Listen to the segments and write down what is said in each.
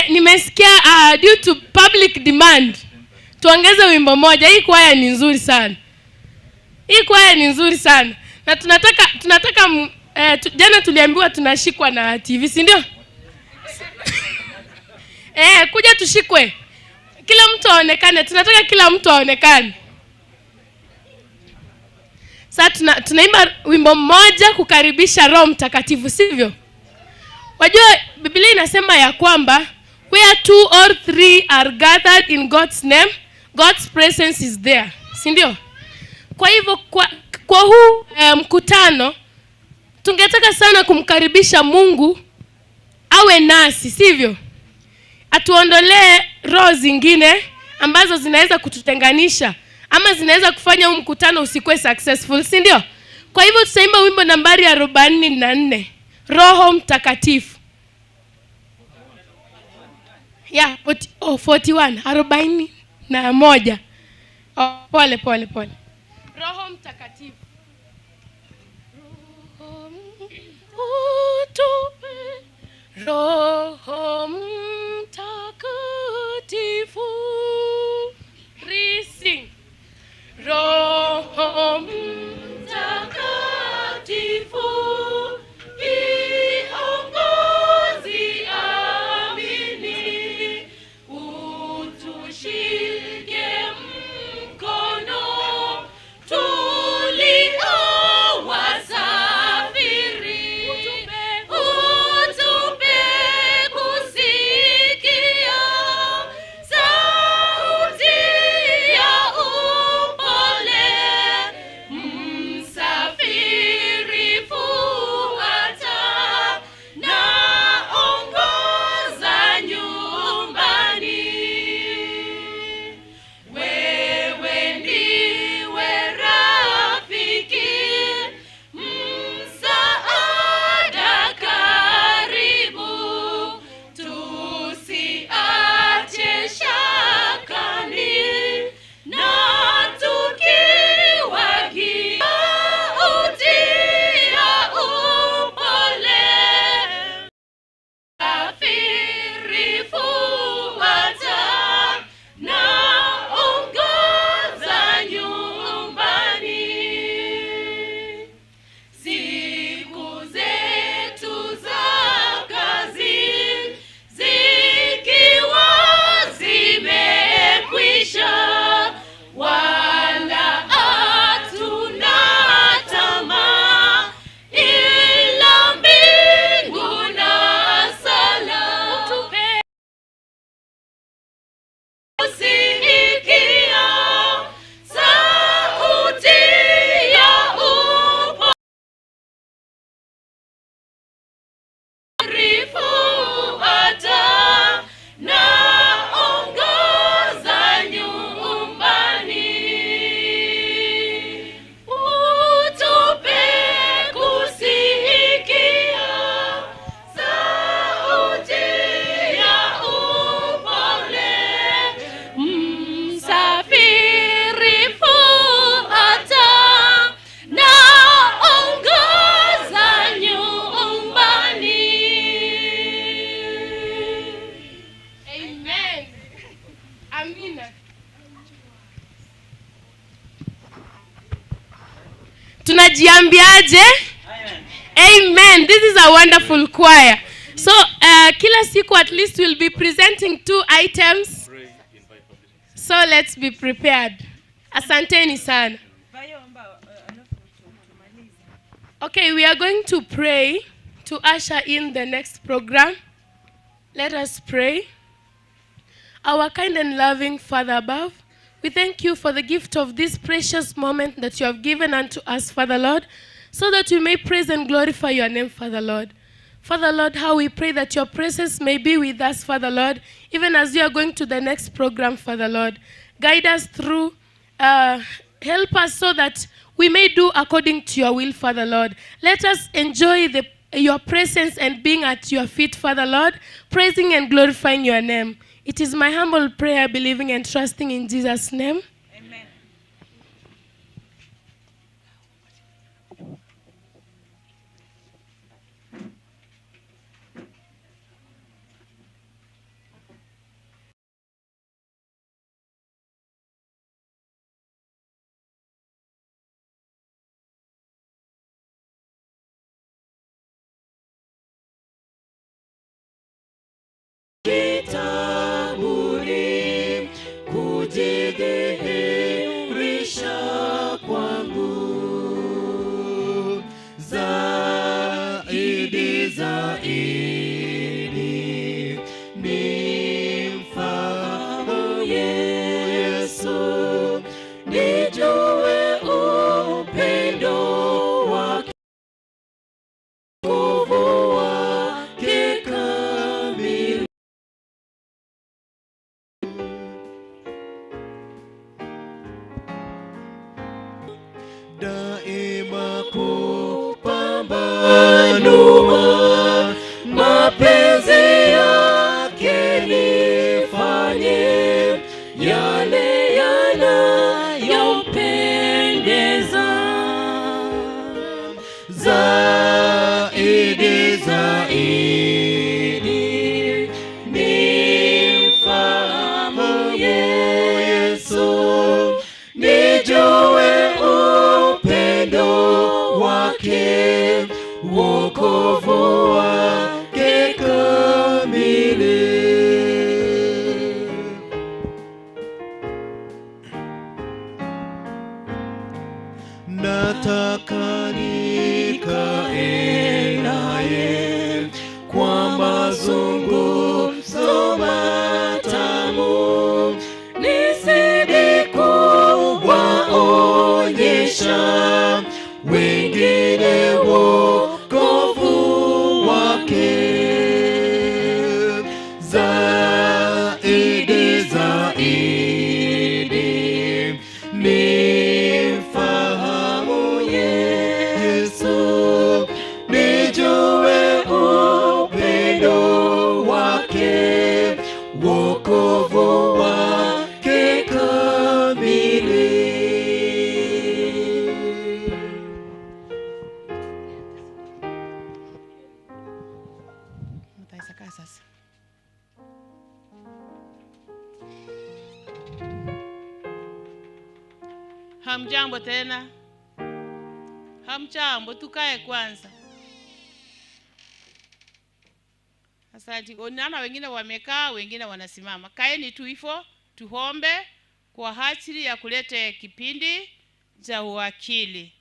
Nimesikia due to public demand tuongeze wimbo moja. Hii kwaya ni nzuri sana. Na tunataka jana tuliambiwa tunashikwa na TV, si ndio? Kuja tushikwe. Kila mtu aonekane. Tunataka kila mtu aonekane. Sasa tunaimba wimbo mmoja kukaribisha Roho Mtakatifu, sivyo? Wajua Biblia inasema ya kwamba where 2 or 3 are gathered in God's name, God's presence is there. Si ndio? Kwa hivyo kwa huu mkutano tungetaka sana kumkaribisha Mungu awe nasi, sivyo? Atuondolee roho zingine ambazo zinaweza kututenganisha ama zinaweza kufanya huu mkutano usikuwe successful, si ndio? Kwa hivyo tutaimba wimbo nambari 44, Roho Mtakatifu. 41, 41. Pole. Roho Mtakatifu. Roho Mtakatifu. Rising. Roho Mtakatifu. Kiongozi amini. Utushike mkono. Tulio wasafiri. Utupe kusikia sauti ya upole. Msafiri fuata na ongoza nyumbani. Wewe ndiwe rafiki, msaada karibu. Tusiache shakani na tukiwa sauti ya upole. Safiri fuata na ongoza nyumbani. Siku zetu za kazi zikiwa zimekwisha, wala hatuna tamaa ila mbingu na sala. Usikia sauti ya upole. Fuata na ongoza nyumbani. Utupe kusikia sauti ya upole. Msafiri fuata na ongoza nyumbani. Amen. Amina. Tunajiambiaje? Amen. This is a wonderful choir. So kila siku at least we'll be presenting 2 items. So let's be prepared. Asanteni sana. Okay, we are going to pray to usher in the next program. Let us pray. Our kind and loving Father above, we thank you for the gift of this precious moment that you have given unto us, Father Lord, so that we may praise and glorify your name, Father Lord. Father Lord, how we pray that your presence may be with us, Father Lord, even as we are going to the next program, Father Lord. Guide us through, help us so that we may do according to your will, Father Lord. Let us enjoy your presence and being at your feet, Father Lord, praising and glorifying your name. It is my humble prayer, believing and trusting in Jesus' name. Amen. kitabuni kujidhihirisha kwangu zaidi nimfahamu Yesu, nijue upendo wake, wokovu wake kamili. Daima kupambanua mapenzi yake, nifanye yale yanayompendeza zaidi nimfahamu Yesu, nijue upendo wake, wokovu wake kamili. Nataka nikae naye kwa mazungumzo matamu, nizidi kuwaonyesha wengine wokovu wake zaidi nimfahamu Yesu, nijue upendo wake, wokovu wake kamili. Mtaisaka sasa. Hamjambo tena. Hamjambo, tukae kwanza. Asante. Onana wengine wamekaa, wengine wanasimama. Kaeni tu hivyo, tuombe kwa ajili ya kuleta kipindi cha uwakili.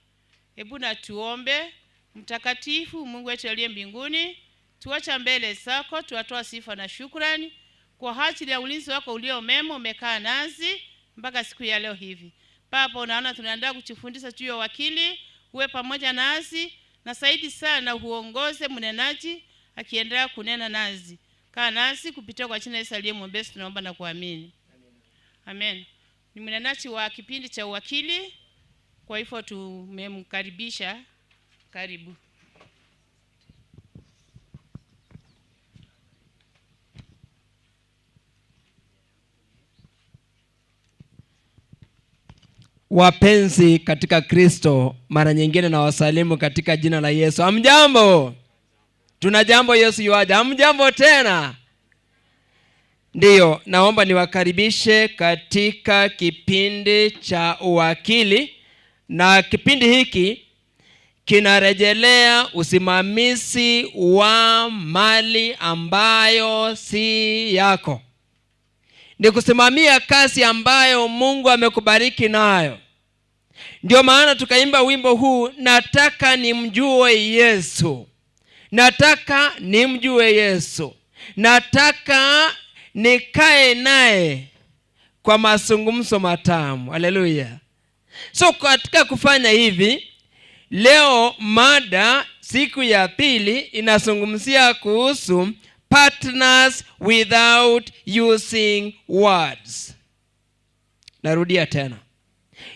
Hebu na tuombe. Mtakatifu Mungu wetu aliye mbinguni, tuacha mbele zako, tuatoa sifa na shukrani kwa ajili ya ulinzi wako ulio mema, umekaa nasi mpaka siku ya leo hivi. Baba, unaona tunaandaa kuchifundisha juu ya wakili, uwe pamoja nasi na zaidi sana uongoze mnenaji akiendelea kunena nasi. Kaa nasi kupitia kwa jina la Yesu aliye mwombezi tunaomba na kuamini. Amen. Ni mnenaji wa kipindi cha uwakili, kwa hivyo tumemkaribisha. Karibu. Wapenzi katika Kristo, mara nyingine na wasalimu katika jina la Yesu. Hamjambo? Tuna jambo, Yesu yuaja. Hamjambo tena? Ndiyo, naomba niwakaribishe katika kipindi cha uwakili, na kipindi hiki kinarejelea usimamizi wa mali ambayo si yako. Ni kusimamia kazi ambayo Mungu amekubariki nayo. Ndio maana tukaimba wimbo huu, nataka nimjue Yesu. Nataka nimjue Yesu. Nataka nikae naye kwa mazungumzo matamu. Haleluya. So katika kufanya hivi, leo mada siku ya pili inazungumzia kuhusu partners without using words. Narudia tena.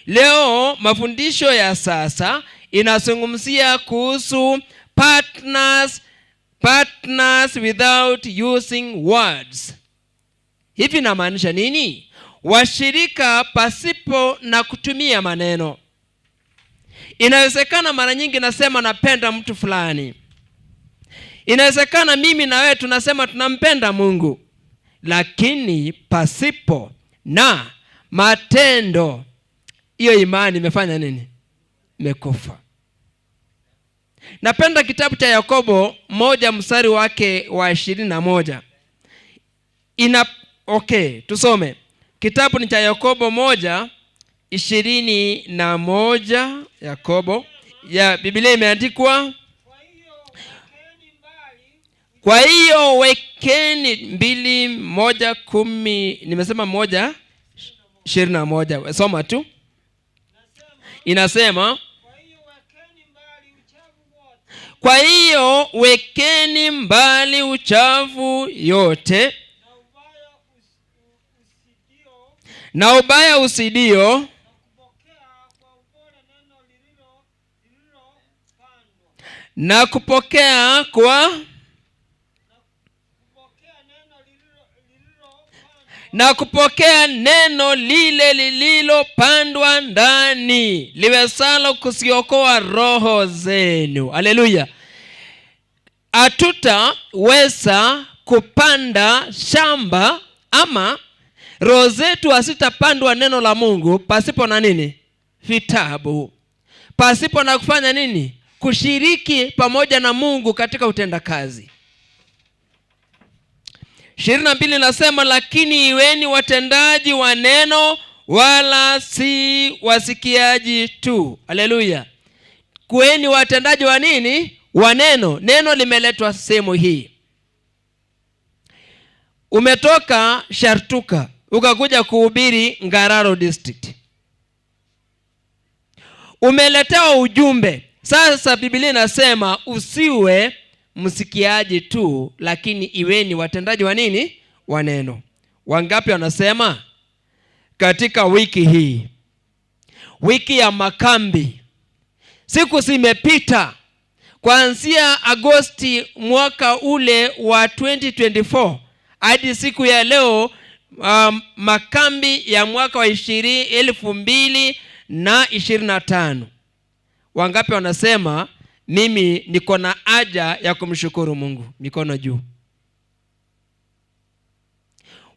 Leo mafundisho ya sasa inazungumzia kuhusu partners without using words. Hivi inamaanisha nini? Washirika pasipo na kutumia maneno. Inawezekana mara nyingi nasema napenda mtu fulani. Inawezekana mimi na wewe tunasema tunampenda Mungu, lakini pasipo na matendo, hiyo imani imefanya nini? Imekufa. Napenda kitabu cha Yakobo 1 mstari wake wa 21. Okay, tusome kitabu ni cha Yakobo 1:21. Yakobo ya Biblia imeandikwa, kwa hiyo wekeni 2:1:10. Nimesema 1:21. Soma tu. Inasema, kwa hiyo wekeni mbali uchafu yote na ubaya usidio, na kupokea neno lile lililopandwa ndani, liwezalo kusiokoa roho zenu. Haleluya. Hatutaweza kupanda shamba ama roho zetu hasitapandwa neno la Mungu pasipo na nini? Vitabu. Pasipo na kufanya nini? Kushiriki pamoja na Mungu katika utendakazi. 22 nasema, lakini iweni watendaji wa neno wala si wasikiaji tu. Haleluya. Kuweni watendaji wa nini? Wa neno. Neno limeletwa sehemu hii. Umetoka Shartuka ukakuja kuhubiri Ngararo district, umeletewa ujumbe. Sasa Biblia inasema usiwe msikiaji tu, lakini iweni watendaji wa nini? Wa neno. Wangapi wanasema katika wiki hii, wiki ya makambi, siku zimepita kuanzia Agosti mwaka ule wa 2024 hadi siku ya leo, makambi ya mwaka wa 2025. Wangapi wanasema mimi niko na haja ya kumshukuru Mungu? Mikono juu.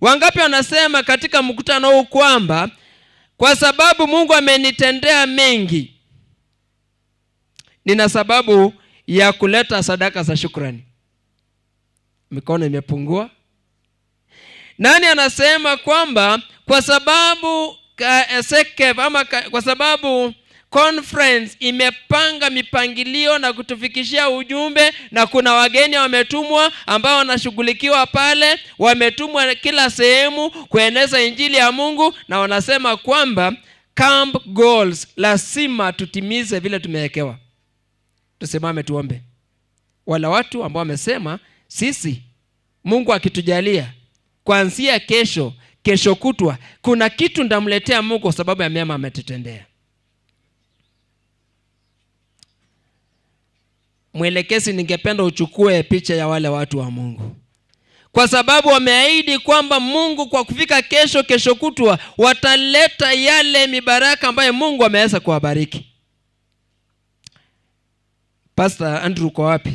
Wangapi wanasema katika mkutano huu kwamba kwa sababu Mungu amenitendea mengi, nina sababu ya kuleta sadaka za shukrani? Mikono imepungua. Nani anasema kwamba kwa sababu kwa sababu conference imepanga mipangilio na kutufikishia ujumbe, na kuna wageni wametumwa ambao wanashughulikiwa pale, wametumwa kila sehemu kueneza injili ya Mungu, na wanasema kwamba camp goals lazima tutimize vile tumewekewa? Tusimame tuombe. Wala watu ambao wamesema sisi Mungu akitujalia kuanzia kesho kutwa kuna kitu ndamletea Mungu kwa sababu ya mema ametutendea. Mwelekezi, ningependa uchukue picha ya wale watu wa Mungu, kwa sababu wameahidi kwamba Mungu kwa kufika kesho kutwa wataleta yale mibaraka ambayo Mungu ameweza kuwabariki. Pastor Andrew, kwa wapi?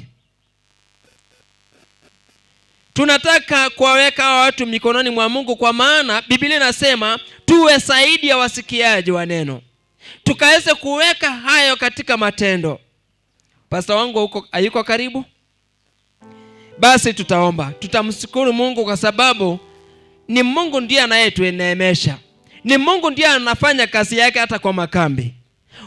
Tunataka kuwaweka watu mikononi mwa Mungu, kwa maana Biblia inasema tuwe zaidi ya wasikiaji wa neno, tukaweze kuweka hayo katika matendo. Pastor wangu huko hayuko karibu? Basi tutaomba, tutamshukuru Mungu kwa sababu ni Mungu ndiye anayetuneemesha. Ni Mungu ndiye anafanya kazi yake hata kwa makambi.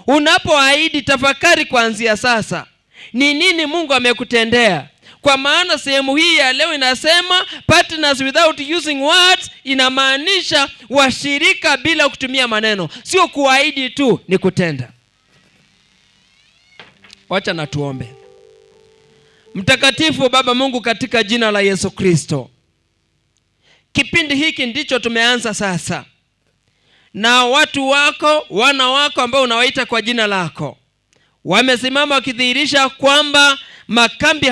Unapoahidi, tafakari kuanzia sasa ni nini Mungu amekutendea. Kwa maana sehemu hii ya leo inasema partners without using words, inamaanisha washirika bila kutumia maneno. Sio kuahidi tu, ni kutenda. Wacha na tuombe. Mtakatifu Baba Mungu, katika jina la Yesu Kristo, kipindi hiki ndicho tumeanza sasa, na watu wako, wana wako ambao unawaita kwa jina lako, wamesimama wakidhihirisha kwamba makambi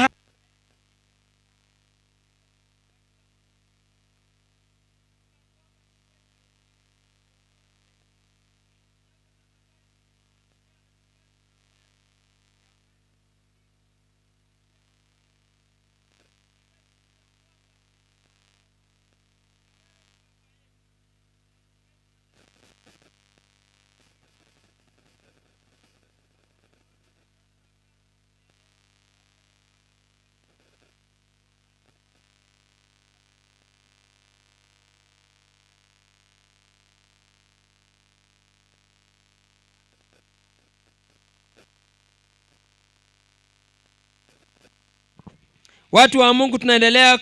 Watu wa Mungu, tunaendelea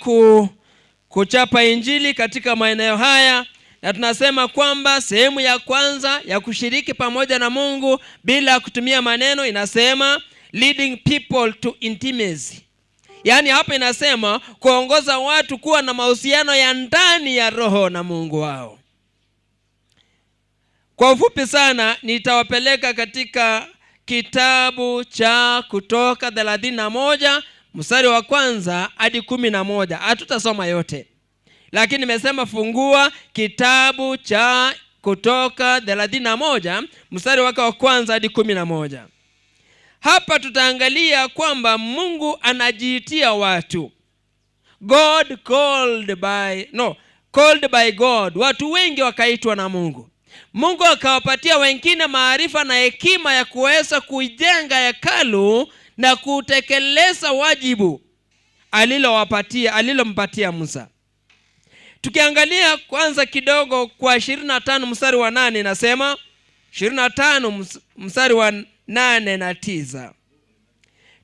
kuchapa injili katika maeneo haya, na tunasema kwamba sehemu ya kwanza ya kushiriki pamoja na Mungu bila kutumia maneno inasema leading people to intimacy. Yaani hapa inasema kuongoza watu kuwa na mahusiano ya ndani ya roho na Mungu wao. Kwa ufupi sana nitawapeleka katika kitabu cha Kutoka 31 mstari wa kwanza hadi 11. Hatutasoma yote, lakini nimesema fungua kitabu cha Kutoka 31 mstari wake wa kwanza hadi 11. Hapa tutaangalia kwamba Mungu anajiitia watu. Called by God. Watu wengi wakaitwa na Mungu. Mungu akawapatia wengine maarifa na hekima ya kuweza kujenga hekalu na kutekeleza wajibu alilompatia Musa. Tukiangalia kwanza kidogo kwa 25 mstari wa 8 inasema 25 mstari wa 8 na 9.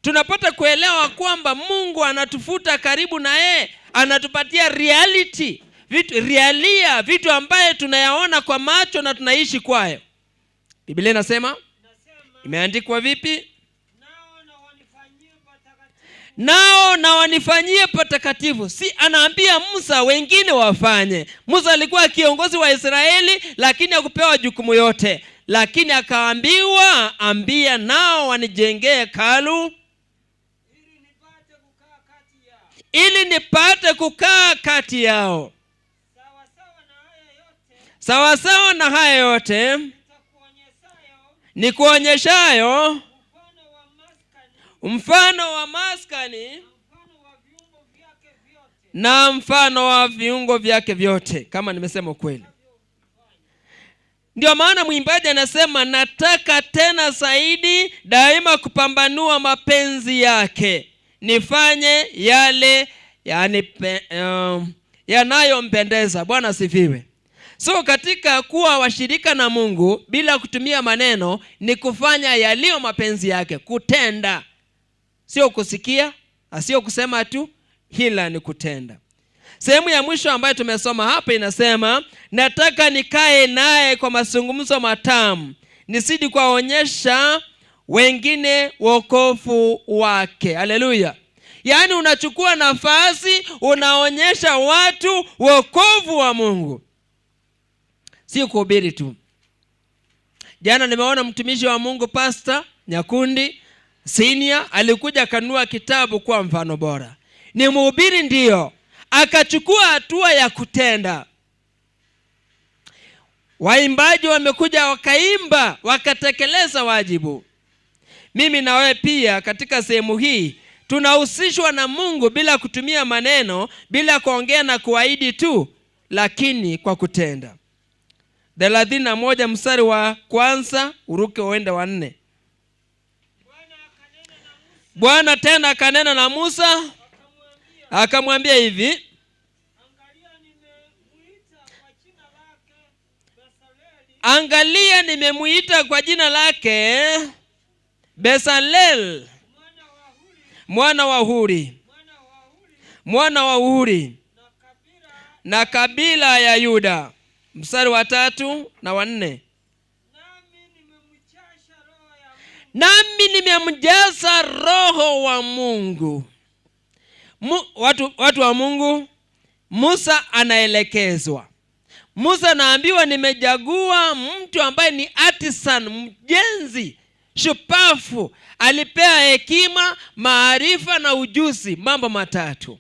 Tunapata kuelewa kwamba Mungu anatufuta karibu na yeye, anatupatia reality, vitu ambaye tunayaona kwa macho na tunaishi kwayo. Biblia inasema, imeandikwa vipi? Nao na wanifanyie patakatifu. Si anaambia Musa wengine wafanye. Musa alikuwa kiongozi wa Israeli, lakini hakupewa jukumu yote, lakini akaambiwa ambia nao wanijengee hekalu ili nipate kukaa kati yao. Sawa na haya yote nikuonyeshayo mfano wa maskani na mfano wa viungo vyake vyote, kama nimesema kweli. Ndio maana mwimbaji anasema nataka tena zaidi daima kupambanua mapenzi yake, nifanye yale yanayompendeza. Bwana sifiwe. So katika kuwa washirika na Mungu bila kutumia maneno ni kufanya yaliyo mapenzi yake, kutenda. Sio kusikia, sio kusema tu, hila ni kutenda. Sehemu ya mwisho ambayo tumesoma hapa inasema nataka nikae naye kwa mazungumzo matamu, nisidi kuwaonyesha wengine wokovu wake. Haleluya. Yaani unachukua nafasi, unaonyesha watu wokovu wa Mungu, si kuhubiri tu. Jana nimeona mtumishi wa Mungu Pastor Nyakundi Senior alikuja kanua kitabu kwa mfano bora. Ni mhubiri ndio, akachukua hatua ya kutenda. Waimbaji wamekuja wakaimba, wakatekeleza wajibu. Mimi na wewe pia katika sehemu hii tunahusishwa na Mungu bila kutumia maneno, bila kuongea na kuahidi tu, lakini kwa kutenda. 31 mstari wa kwanza uruke uende wa 4. Bwana tena akanena na Musa akamwambia hivi, angalia nimemuita kwa jina lake Bezalel mwana wa Huri na kabila ya Yuda. Mstari wa 3 na wa 4. Nami nimemjaza roho wa Mungu. Watu wa Mungu, Musa anaelekezwa. Musa anaambiwa nimejagua mtu ambaye ni artisan, mjenzi, shupafu. Alipea hekima, maarifa na ujuzi, mambo matatu.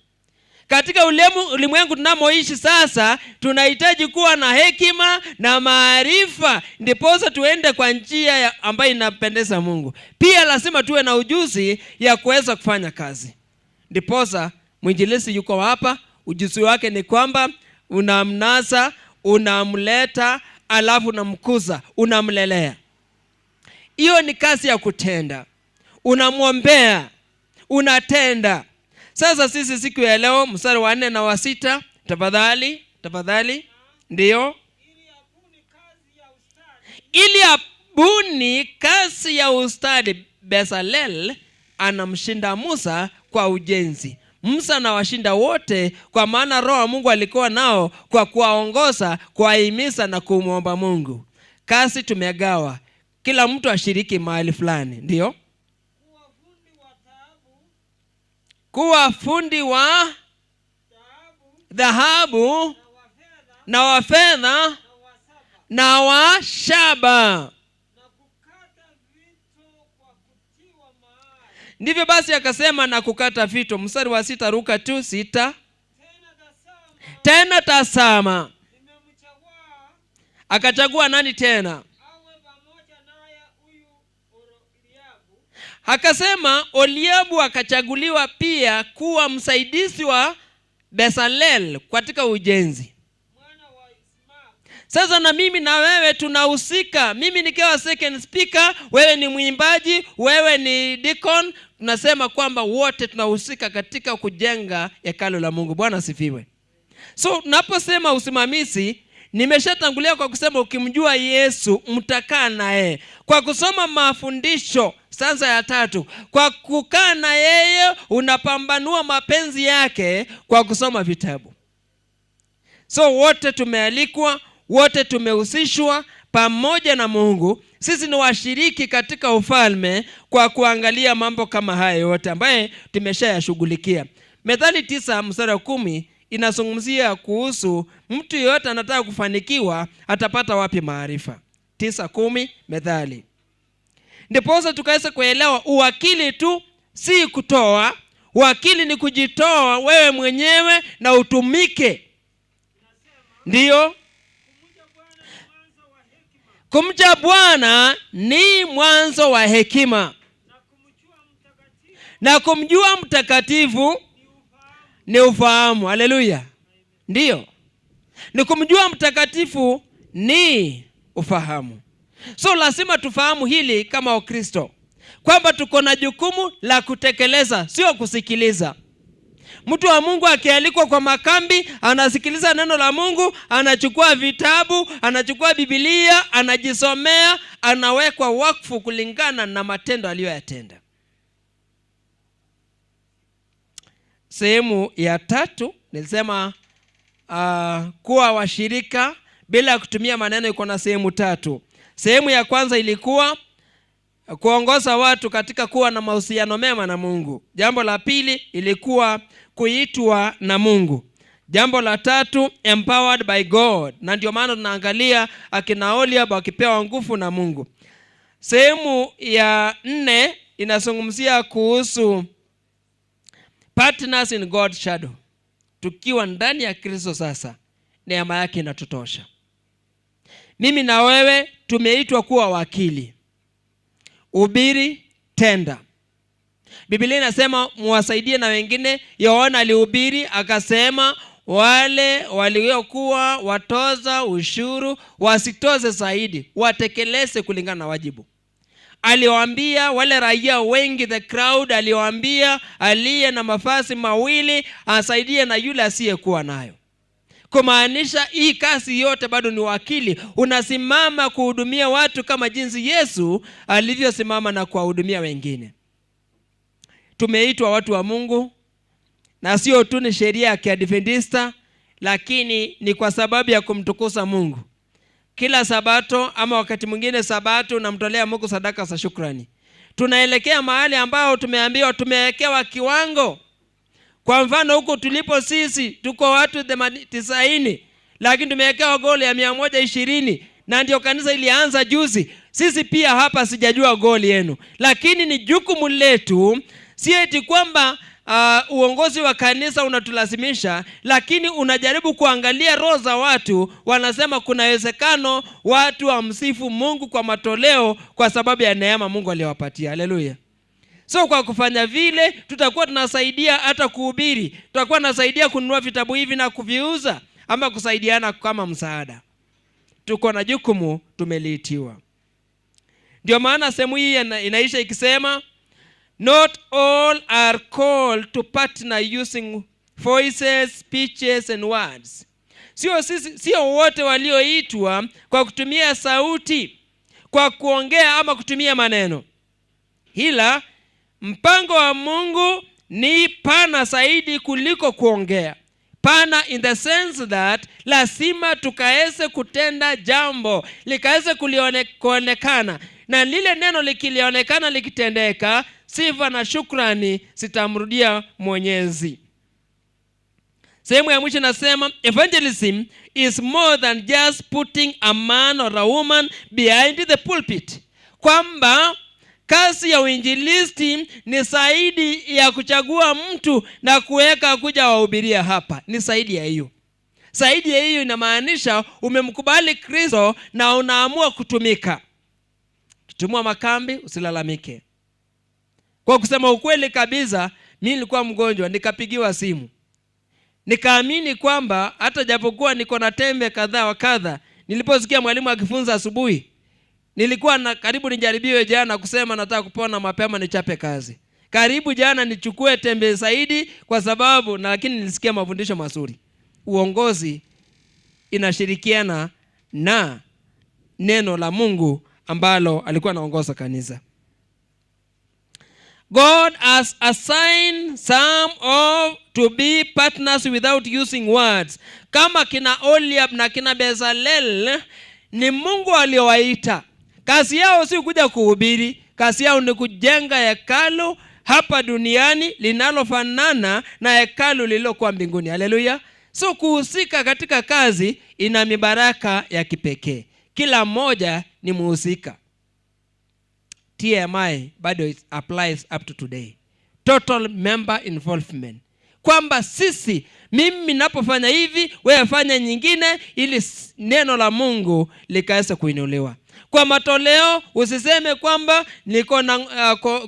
Katika ulimwengu tunamoishi sasa, tunahitaji kuwa na hekima na maarifa, ndiposa tuende kwa njia ambayo inapendeza Mungu. Pia lazima tuwe na ujuzi ya kuweza kufanya kazi. Ndiposa mwinjilisti yuko hapa, ujuzi wake ni kwamba unamnasa, unamleta, alafu unamkuza, unamlelea. Hiyo ni kazi ya kutenda. Unamwombea, unatenda. Sasa sisi siku ya leo mstari wa 4 na wa 6, tafadhali. Ndio. Ili abuni kazi ya ustadi. Bezalel anamshinda Musa kwa ujenzi. Musa anawashinda wote, kwa maana Roho wa Mungu alikuwa nao kwa kuwaongoza, kuwahimiza na kumwomba Mungu. Kazi tumegawa, kila mtu ashiriki mahali fulani. Ndio kuwa fundi wa dhahabu na wa fedha na wa shaba. Ndivyo basi akasema na kukata vito. Mstari wa 6, Luka 2:6. Tena tazama, akachagua nani tena? Akasema Oliabu akachaguliwa pia kuwa msaidizi wa Bezalel katika ujenzi. Sasa na mimi na wewe tunahusika. Mimi nikiwa second speaker, wewe ni mwimbaji, wewe ni deacon, tunasema kwamba wote tunahusika katika kujenga hekalu la Mungu. Bwana asifiwe. So naposema usimamizi, nimeshatangulia kwa kusema ukimjua Yesu mtakaa naye kwa kusoma mafundisho. Stanza ya 3, kwa kukaa na yeye unapambanua mapenzi yake kwa kusoma vitabu. So wote tumealikwa, wote tumehusishwa pamoja na Mungu. Sisi ni washiriki katika ufalme kwa kuangalia mambo kama haya yote ambaye tumeshayashughulikia. Methali 9 mstari wa 10 inazungumzia kuhusu mtu yeyote anataka kufanikiwa atapata wapi maarifa. 9:10 Methali. Ndiposa tukaweza kuelewa uwakili tu si kutoa. Uwakili ni kujitoa wewe mwenyewe na utumike. Ndiyo, kumcha Bwana ni mwanzo wa hekima, na kumjua mtakatifu ni ufahamu. Haleluya. Ndiyo, ni kumjua mtakatifu ni ufahamu. So lazima tufahamu hili kama Wakristo, kwamba tuko na jukumu la kutekeleza, sio kusikiliza. Mtu wa Mungu akialikwa kwa makambi, anasikiliza neno la Mungu, anachukua vitabu, anachukua Biblia, anajisomea, anawekwa wakfu kulingana na matendo aliyoyatenda. Sehemu ya 3 nilisema kuwa washirika bila kutumia maneno iko na sehemu 3. Sehemu ya kwanza ilikuwa kuongoza watu katika kuwa na mahusiano mema na Mungu. Jambo la pili ilikuwa kuitwa na Mungu. Jambo la 3 empowered by God. Na ndio maana tunaangalia akina Oliab wakipewa nguvu na Mungu. Sehemu ya 4 inazungumzia kuhusu partners in God's shadow. Tukiwa ndani ya Kristo sasa, neema yake inatutosha. Mimi na wewe tumeitwa kuwa wakili. Ubiri, tenda. Biblia inasema muwasaidie na wengine. Yohana alihubiri akasema wale waliokuwa watoza ushuru wasitoze zaidi, watekeleze kulingana na wajibu. Aliwaambia wale raia wengi, the crowd, aliwaambia aliye na mavazi mawili asaidie na yule asiyekuwa nayo. Kumaanisha hii kazi yote bado ni wakili. Unasimama kuhudumia watu kama jinsi Yesu alivyosimama na kuwahudumia wengine. Tumeitwa watu wa Mungu, na sio tu ni sheria ya Kiadventista, lakini ni kwa sababu ya kumtukuza Mungu. Kila Sabato ama wakati mwingine Sabato unamtolea Mungu sadaka za shukrani. Tunaelekea mahali ambao tumeambiwa tumewekewa kiwango. Kwa mfano huko tulipo sisi tuko watu 90, lakini tumewekewa goli ya 120, na ndio kanisa ilianza juzi. Sisi pia hapa sijajua goli yenu, lakini ni jukumu letu. Si eti kwamba uongozi wa kanisa unatulazimisha, lakini unajaribu kuangalia roho za watu. Wanasema kuna uwezekano watu wamsifu Mungu kwa matoleo kwa sababu ya neema Mungu aliyowapatia. Haleluya. So kwa kufanya vile tutakuwa tunasaidia hata kuhubiri, tutakuwa tunasaidia kununua vitabu hivi na kuviuza, ama kusaidiana kama msaada. Tuko na jukumu tumeliitiwa. Ndio maana sehemu hii inaisha ikisema not all are called to partner using voices, speeches and words. Sio wote walioitwa kwa kutumia sauti, kwa kuongea ama kutumia maneno. Ila mpango wa Mungu ni pana zaidi kuliko kuongea. Pana in the sense that lazima tukaweze kutenda jambo likaweze kuonekana, na lile neno likilionekana likitendeka, sifa na shukrani zitamrudia Mwenyezi. Sehemu ya mwisho nasema evangelism is more than just putting a man or a woman behind the pulpit. Kwamba kazi ya uinjilisti ni zaidi ya kuchagua mtu na kuweka kuja wahubiria hapa. Ni zaidi ya hiyo. Zaidi ya hiyo inamaanisha umemkubali Kristo na unaamua kutumika. Kitumua makambi, usilalamike. Kwa kusema ukweli kabisa, mimi nilikuwa mgonjwa, nikapigiwa simu. Nikaamini kwamba hata japokuwa niko na tembe kadhaa wa kadha, niliposikia mwalimu akifunza asubuhi, nilikuwa na karibu nijaribiwe jana kusema nataka kupona mapema nichape kazi. Karibu jana nichukue tembe zaidi kwa sababu lakini nilisikia mafundisho mazuri. Uongozi inashirikiana na neno la Mungu ambalo alikuwa anaongoza kanisa. God has assigned some to be partners without using words. Kama kina Oliab na kina Bezalel, ni Mungu aliowaita. Kazi yao si kuja kuhubiri, kazi yao ni kujenga hekalu hapa duniani linalofanana na hekalu lililokuwa mbinguni. Haleluya. So kuhusika katika kazi ina mibaraka ya kipekee. Kila mmoja ni muhusika. TMI bado it applies up to today. Total member involvement. Kwamba sisi, mimi ninapofanya hivi, wewe fanya nyingine ili neno la Mungu likaweze kuinuliwa. Kwa matoleo usiseme kwamba niko na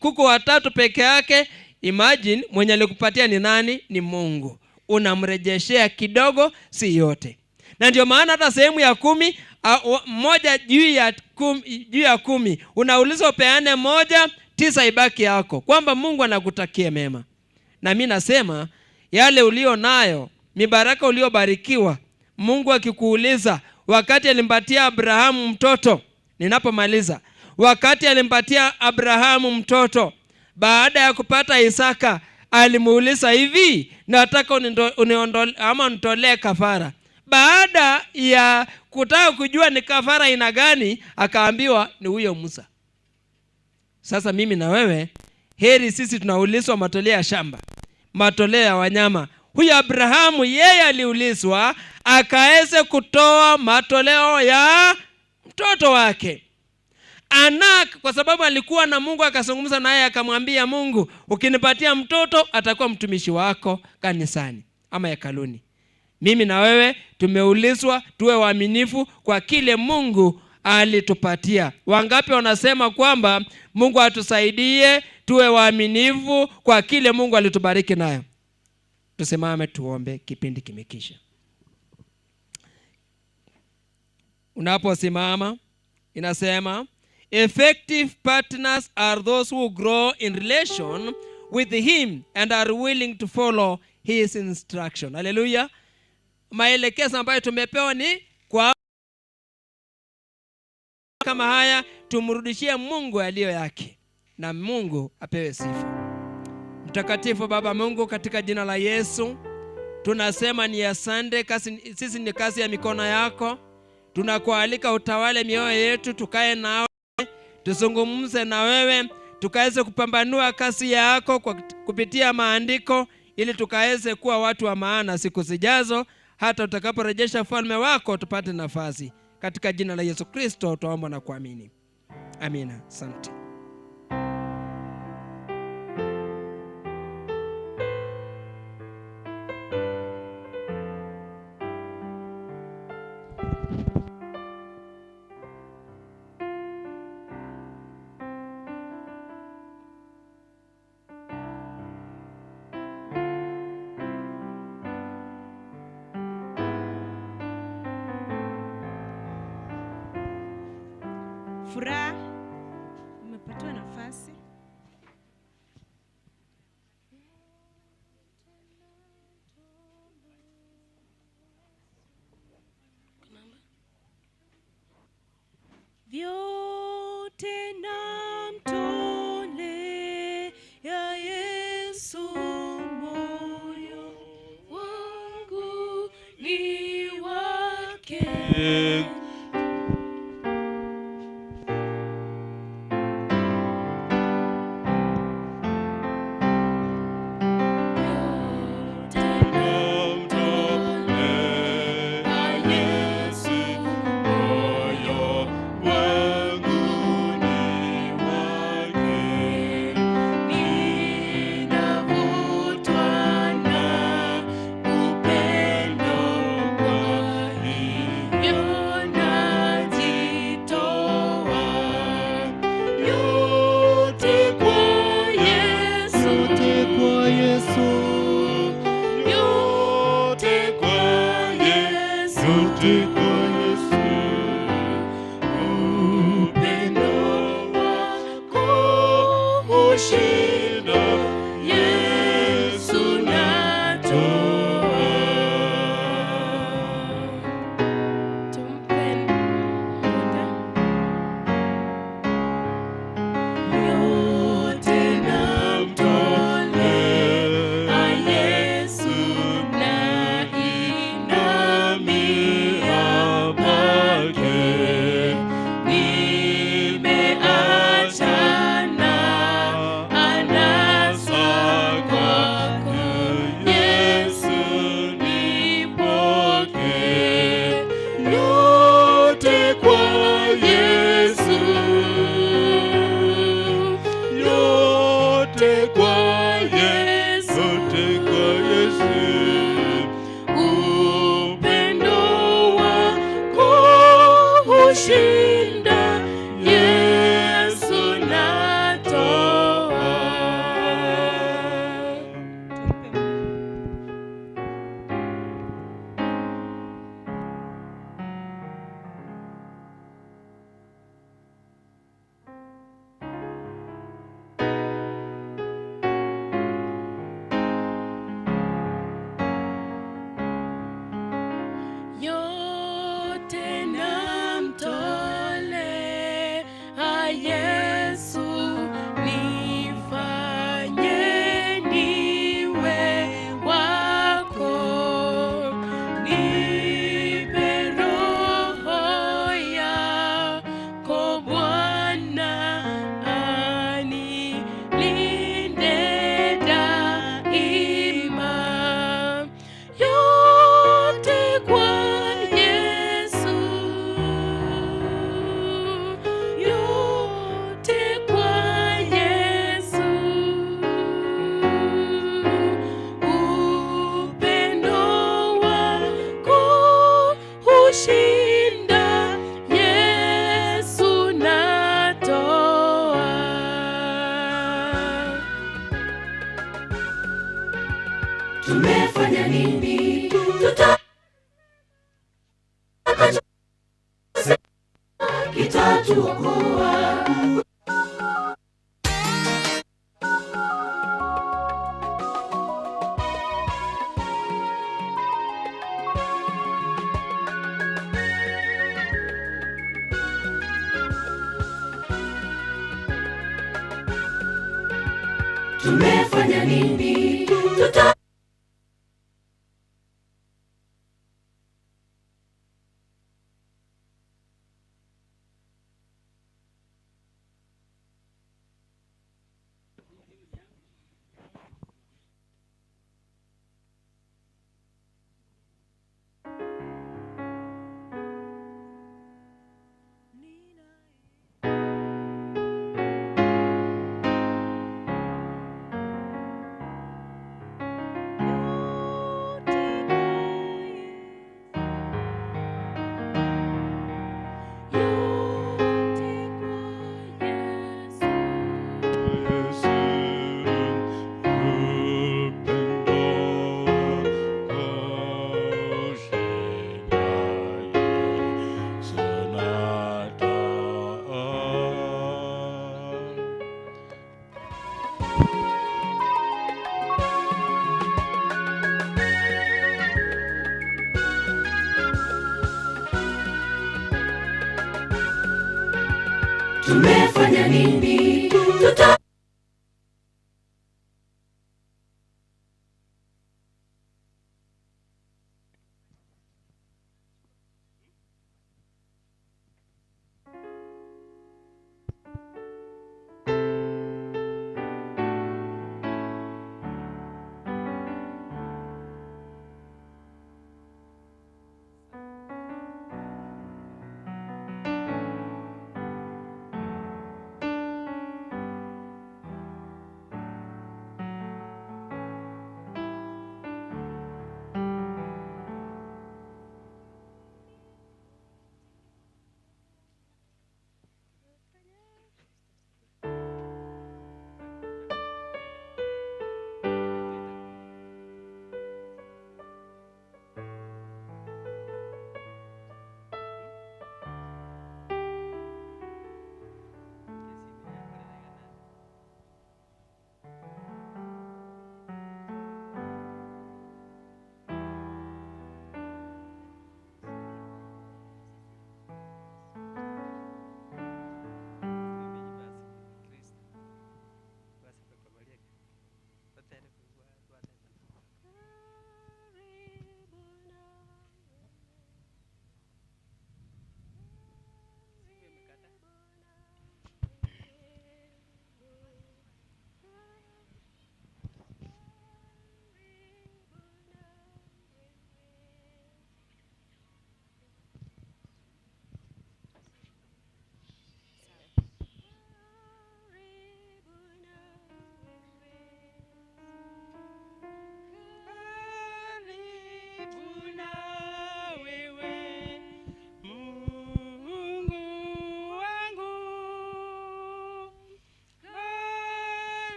kuku watatu peke yake. Imagine mwenye alikupatia ni nani? Ni Mungu. Unamrejeshea kidogo, si yote. Na ndio maana hata sehemu ya 10 moja juu ya 10 unaulizwa upeane 1, 9 ibaki yako, kwamba Mungu anakutakia mema. Na mimi nasema yale ulio nayo, mibaraka uliobarikiwa, Mungu akikuuliza wakati alimpatia Abrahamu mtoto, ninapomaliza, wakati alimpatia Abrahamu mtoto baada ya kupata Isaka, alimuuliza hivi, nataka unitolee kafara. Baada ya kutaka kujua ni kafara ina gani, akaambiwa ni huyo Musa. Sasa mimi na wewe, heri sisi tunaulizwa matoleo ya shamba, matoleo ya wanyama. Huyu Abrahamu yeye aliulizwa akaweze kutoa matoleo ya mtoto wake. Anak, kwa sababu alikuwa na Mungu, akazungumza naye akamwambia Mungu, ukinipatia mtoto atakuwa mtumishi wako kanisani ama hekaluni. Mimi na wewe tumeulizwa tuwe waaminifu kwa kile Mungu alitupatia. Wangapi wanasema kwamba Mungu atusaidie tuwe waaminifu kwa kile Mungu alitubariki nayo? Tusimame tuombe, kipindi kimekisha. Unaposimama inasema effective partners are those who grow in relation with him and are willing to follow his instruction. Hallelujah. Maelekezo ambayo tumepewa ni kwa kama haya tumrudishie Mungu aliyo yake, na Mungu apewe sifa. Mtakatifu Baba Mungu, katika jina la Yesu tunasema ni asante. Sisi ni kazi ya mikono yako. Tunakualika utawale mioyo yetu, tukae nawe, tuzungumze na wewe, tukaweze kupambanua kazi yako kwa kupitia maandiko, ili tukaweze kuwa watu wa maana siku zijazo, hata utakaporejesha ufalme wako tupate nafasi. Katika jina la Yesu Kristo tuomba na kuamini. Amina. Asante. Furaha, umepatiwa nafasi. Vyote namtolea Yesu. kushinda, Yesu natoa. Yote namtolea Yesu, nainamia pake. Nimeachana anasa kwako, Yesu nipokee. Yote kwa Yesu, yote kwa Yesu, yote kwa Yesu. Upendo wako hushinda, Yesu natoa. Yote namtolea Yesu, nifanye niwe wako. Nipe roho yako Bwana, anilinde daima. Yote kwa Yesu, yote kwa Yesu. Upendo wako hushinda, Yesu natoa. Tumefanya nini? Kitatuokoa. Tumefanya nini? Tumefanya nini?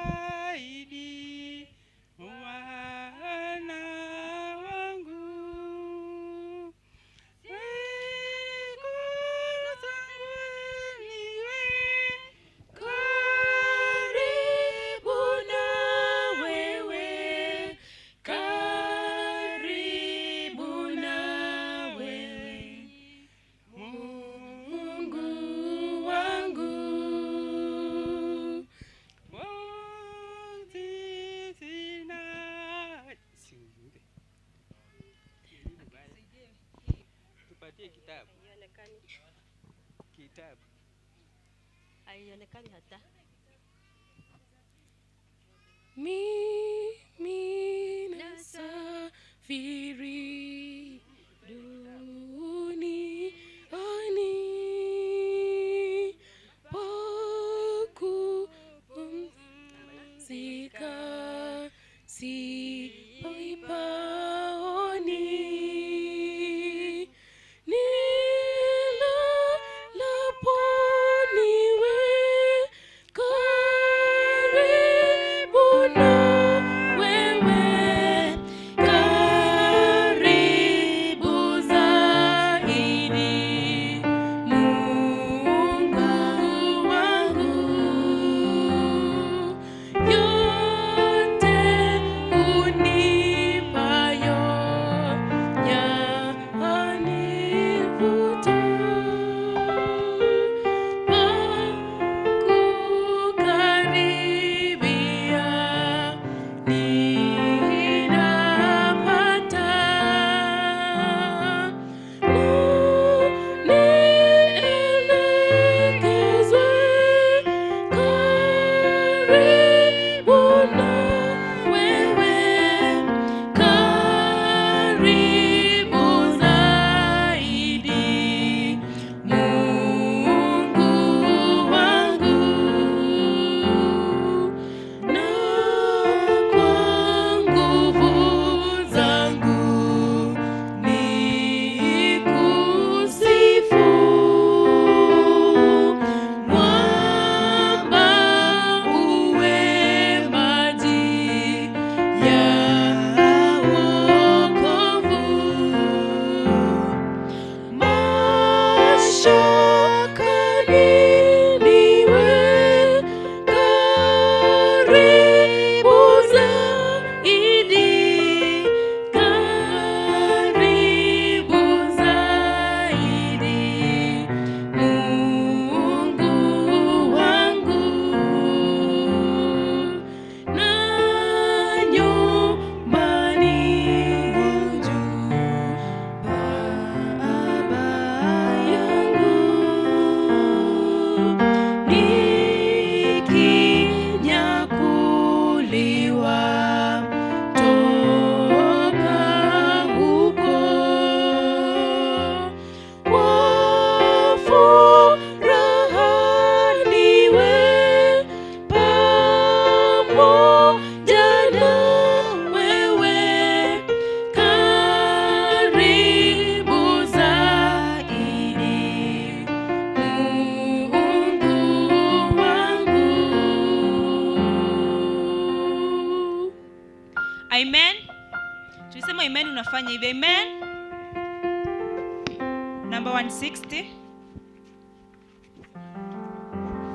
zaidi wana wangu. Siku zangu niwe karibu na wewe, karibu na wewe, Mungu wangu. Tupatie kitabu. Kitabu. Haionekani hata. Mimi nasafiri duniani pakupumzika sipaoni, nilalapo niwe karibu na wewe, karibu zaidi, Mungu wangu. Yote unipayo yanivuta, kukaribia ninapata, nielekezwe karibu na wewe, karibu zaidi, Mungu wangu. Na kwa nguvu zangu nikusifu, mwamba uwe maji ya wokovu, mashakani niwe karibu zaidi, karibu zaidi, Mungu wangu. Na nyumbani juu Baba yangu, nikinyakuliwa toka huko, kwa furaha niwe pamoja na wewe, karibu zaidi, Mungu wangu. Amen. Tulisema amen, unafanya hivi. Amen. Number 160.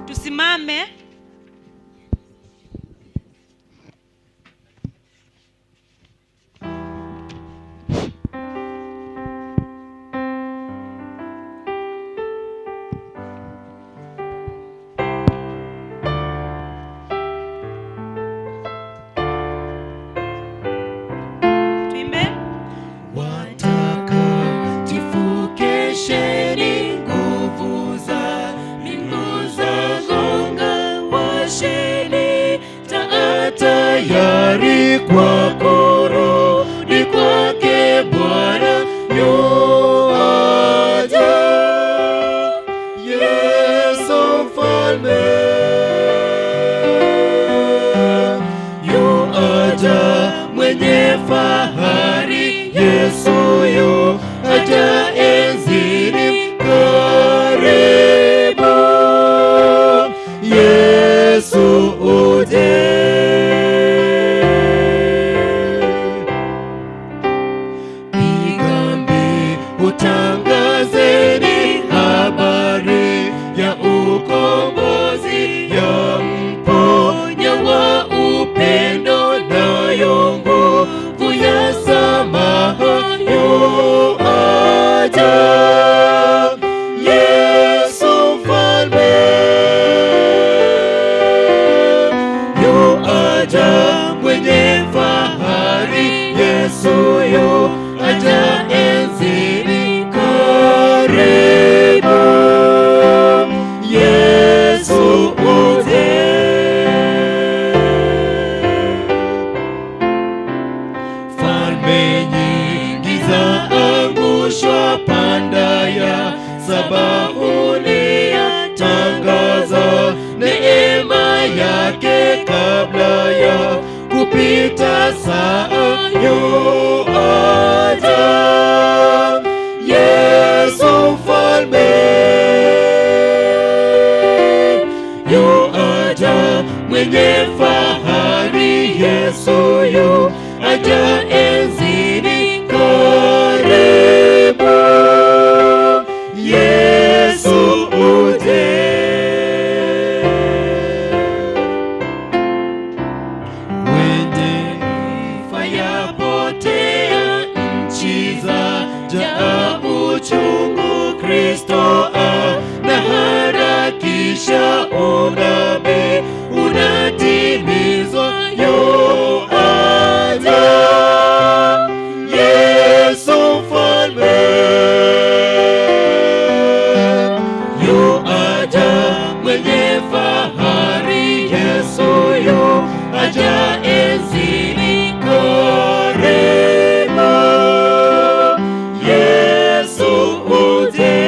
Tusimame. Tuimbe. Watakatifu, kesheni, nguvu za mbingu zagonga, washeni taa tayari kwa kurudi kwake Bwana yuaja. Yesu mfalme yuaja, mwenye fahari. Yesu yuaja enzini, karibu Yesu uje. Yesu yu aja enzini karibu. Yesu uje. Falme nyingi za angushwa panda ya sabahuni, yatangaza neema yake kabla ya kupita saa yu aja. Yesu mfalme yu aja mwenye fahari. Yesu yu aja enzini karibu. Yesu uje. Wenye faya potea nchi za jaa uchungu, Kristo anaharakisha unabii unatimizwa yu aja. Yesu mfalme yu aja mwenye fahari. Yesu yu aja enzini karibu. Yesu uje.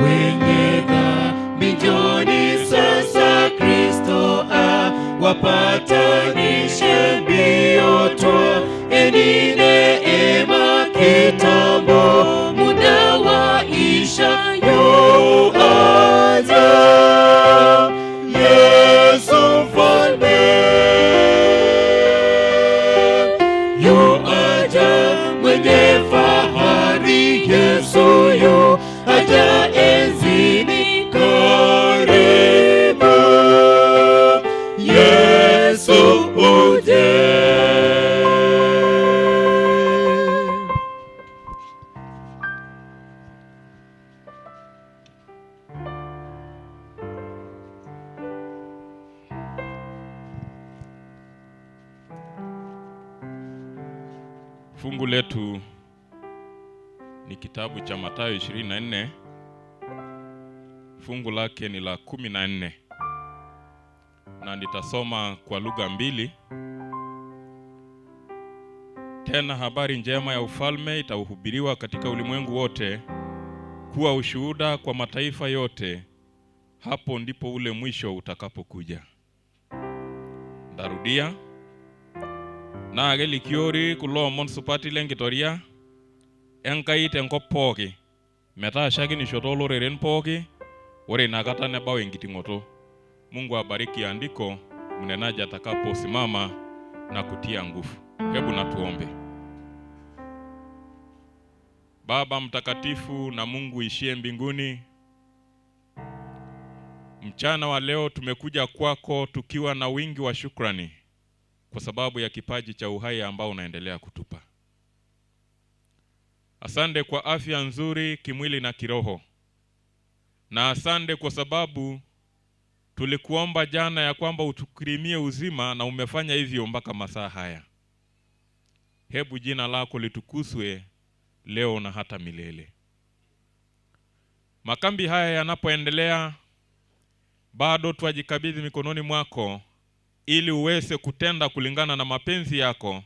Wenye dhambi njoni sasa, Kristo awapatanishe mbio. Twaeni neema kitambo, muda waisha yu aja. Yesu mfalme yu aja mwenye fahari. Yesu yu aja enzini karibu. Yesu uje. Fungu letu ni kitabu cha Mathayo 24. Fungu lake ni la 14. Na nitasoma kwa lugha mbili. Tena habari njema ya ufalme itahubiriwa katika ulimwengu wote kuwa ushuhuda kwa mataifa yote, hapo ndipo ule mwisho utakapokuja. Ndarudia. Na ageli kiori kulo monsupati lengitoria enkai tenkop pooki metaa shakini shotolo reren pooki ore nakata nebao enkitingoto. Mungu abariki andiko mnenaji atakaposimama na kutia nguvu. Hebu na tuombe. Baba mtakatifu na Mungu ishie mbinguni, mchana wa leo tumekuja kwako tukiwa na wingi wa shukrani kwa sababu ya kipaji cha uhai ambao unaendelea kutupa. Asante kwa afya nzuri kimwili na kiroho. Na asante kwa sababu tulikuomba jana ya kwamba utukirimie uzima na umefanya hivyo mpaka masaa haya. Hebu jina lako litukuzwe leo na hata milele. Makambi haya yanapoendelea, bado twajikabidhi mikononi mwako ili uweze kutenda kulingana na mapenzi yako,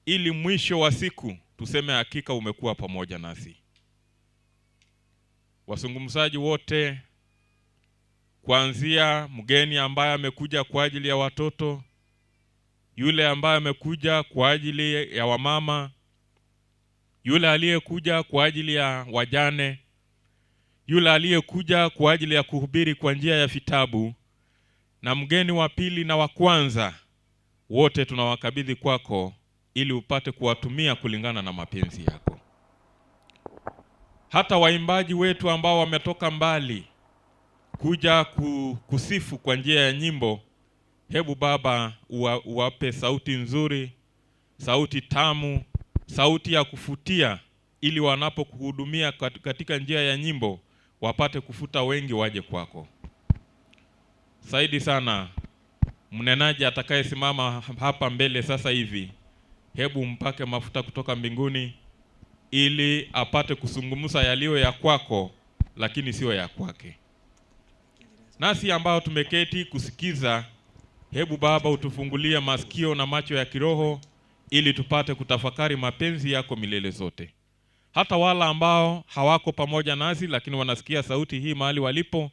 ili mwisho wa siku tuseme hakika umekuwa pamoja nasi. Wasungumzaji wote, kuanzia mgeni ambaye amekuja kwa ajili ya watoto, yule ambaye amekuja kwa ajili ya wamama, yule aliyekuja kwa ajili ya wajane, yule aliyekuja kwa ajili ya kuhubiri kwa njia ya vitabu, na mgeni wa pili na wa kwanza, wote tunawakabidhi kwako ili upate kuwatumia kulingana na mapenzi yako. Hata waimbaji wetu ambao wametoka mbali kuja kusifu kwa njia ya nyimbo, hebu Baba uwape sauti nzuri, sauti tamu, sauti ya kufutia, ili wanapokuhudumia katika njia ya nyimbo wapate kufuta wengi waje kwako. zaidi sana mnenaji atakayesimama hapa mbele sasa hivi, hebu mpake mafuta kutoka mbinguni ili apate kuzungumza yaliyo ya kwako lakini sio ya kwake. Nasi ambao tumeketi kusikiza, hebu Baba utufungulie masikio na macho ya kiroho ili tupate kutafakari mapenzi yako milele zote. Hata wala ambao hawako pamoja nasi lakini wanasikia sauti hii mahali walipo,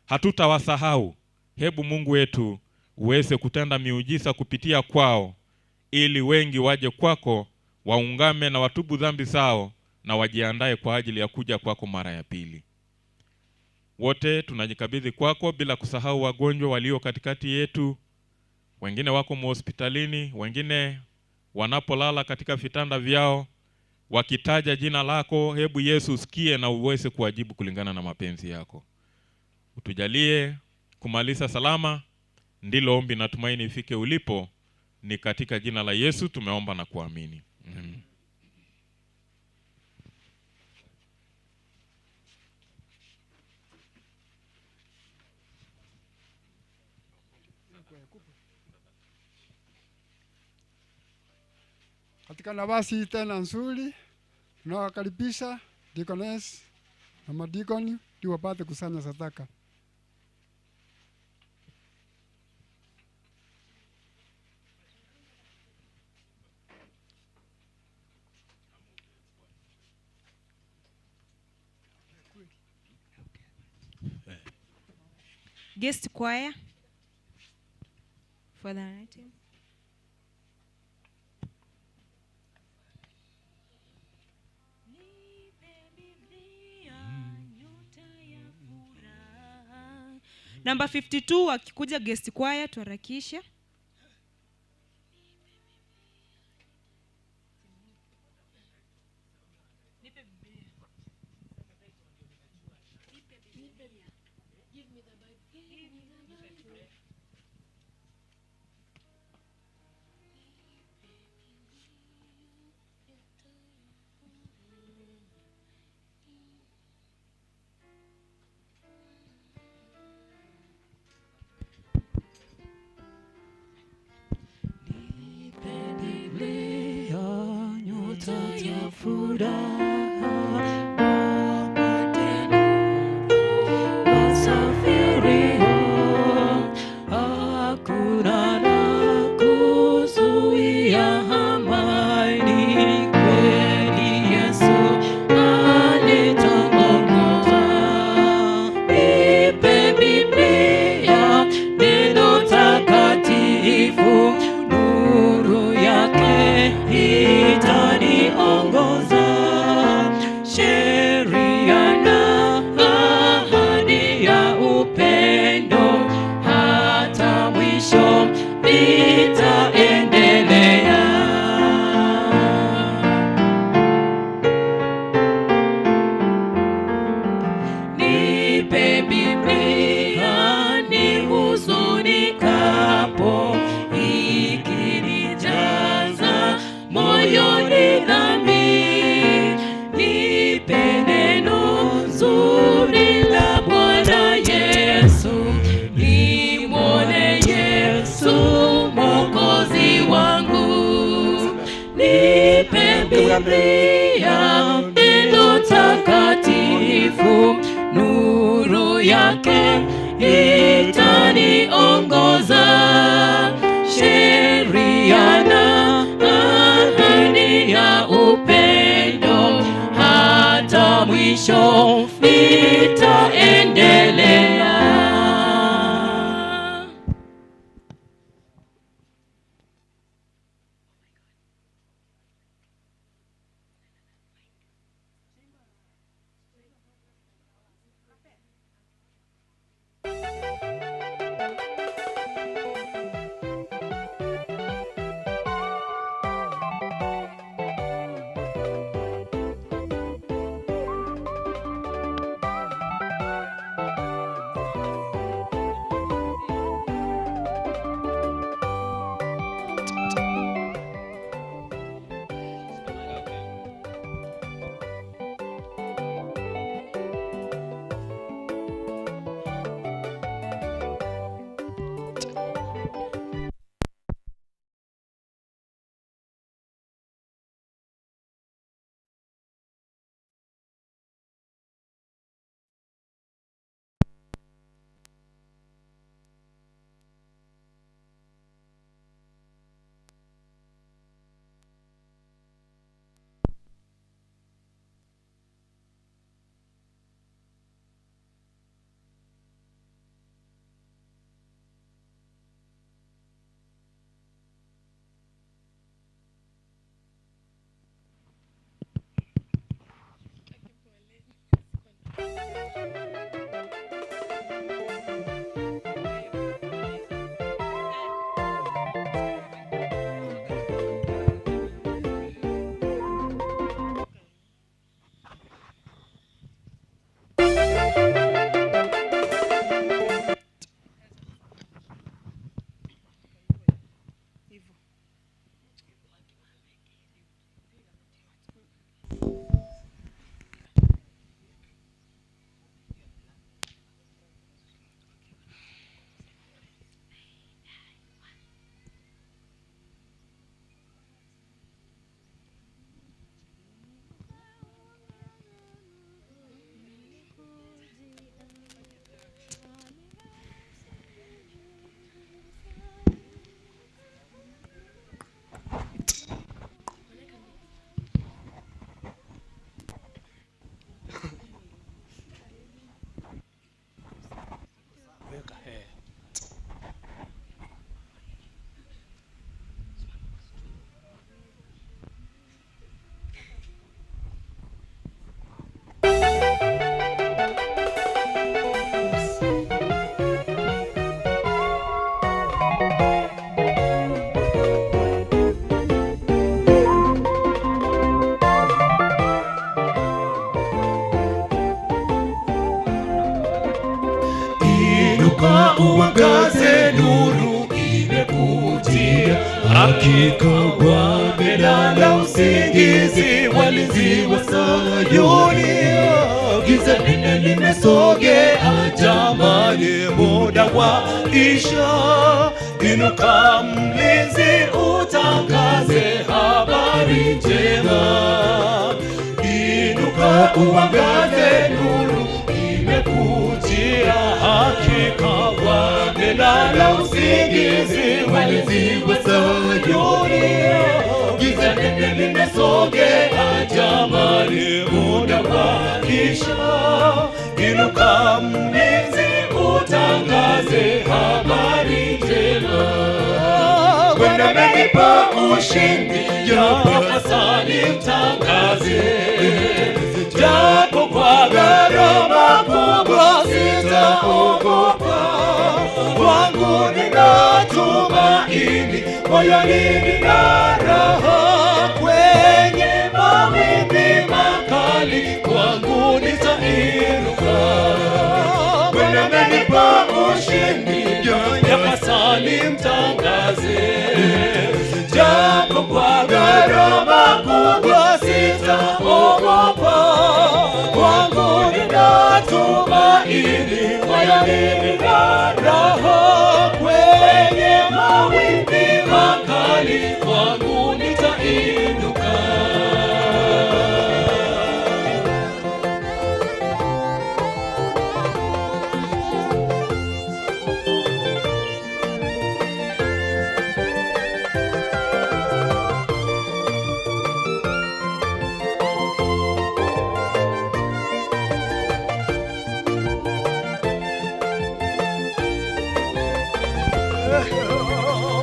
hatutawasahau. Hebu Mungu wetu uweze kutenda miujiza kupitia kwao ili wengi waje kwako, waungame na watubu dhambi zao na wajiandae kwa ajili ya kuja kwako mara ya pili. Wote tunajikabidhi kwako bila kusahau wagonjwa walio katikati yetu. Wengine wako hospitalini, wengine wanapolala katika vitanda vyao wakitaja jina lako. Hebu Yesu usikie na uweze kuwajibu kulingana na mapenzi yako. Utujalie kumaliza salama, ndilo ombi na tumaini ifike ulipo. Ni katika jina la Yesu tumeomba na kuamini. Amen. Katika nafasi tena nzuri, tunawakaribisha deaconess na madikoni ili wapate kusanya sadaka. Guest choir for the anointing. Number 52 wakikuja guest choir tuharakisha. Biblia neno takatifu, nuru yake itaniongoza, sheria na ahadi ya upendo, hata mwisho nitaendelea. uangaze, nuru imekujia. Hakika wamelala usingizi walinzi wa Sayuni, giza nene limesogea jamani, muda wa isha. Inuka mlinzi, utangaze habari njema. Inuka uangaze, nuru imekujia. Hakika wamelala usingizi walinzi wa Sayuni, giza nene limesogea jamani, muda wa isha. Inuka mlinzi, utangaze habari njema. Bwana amenipa ushindi, yapasa nimtangaze. Japo kwa gharama kubwa sitaogopa, kwangu nina tumaini, moyoni nina raha. Kwenye mawimbi makali kwangu nitainuka. Bwana amenipa ushindi, yapasa nimtangaze. Japo kwa gharama kubwa sitaogopa, kwangu nina tumaini, moyoni nina raha. Kwenye mawimbi makali kwangu nitainuka.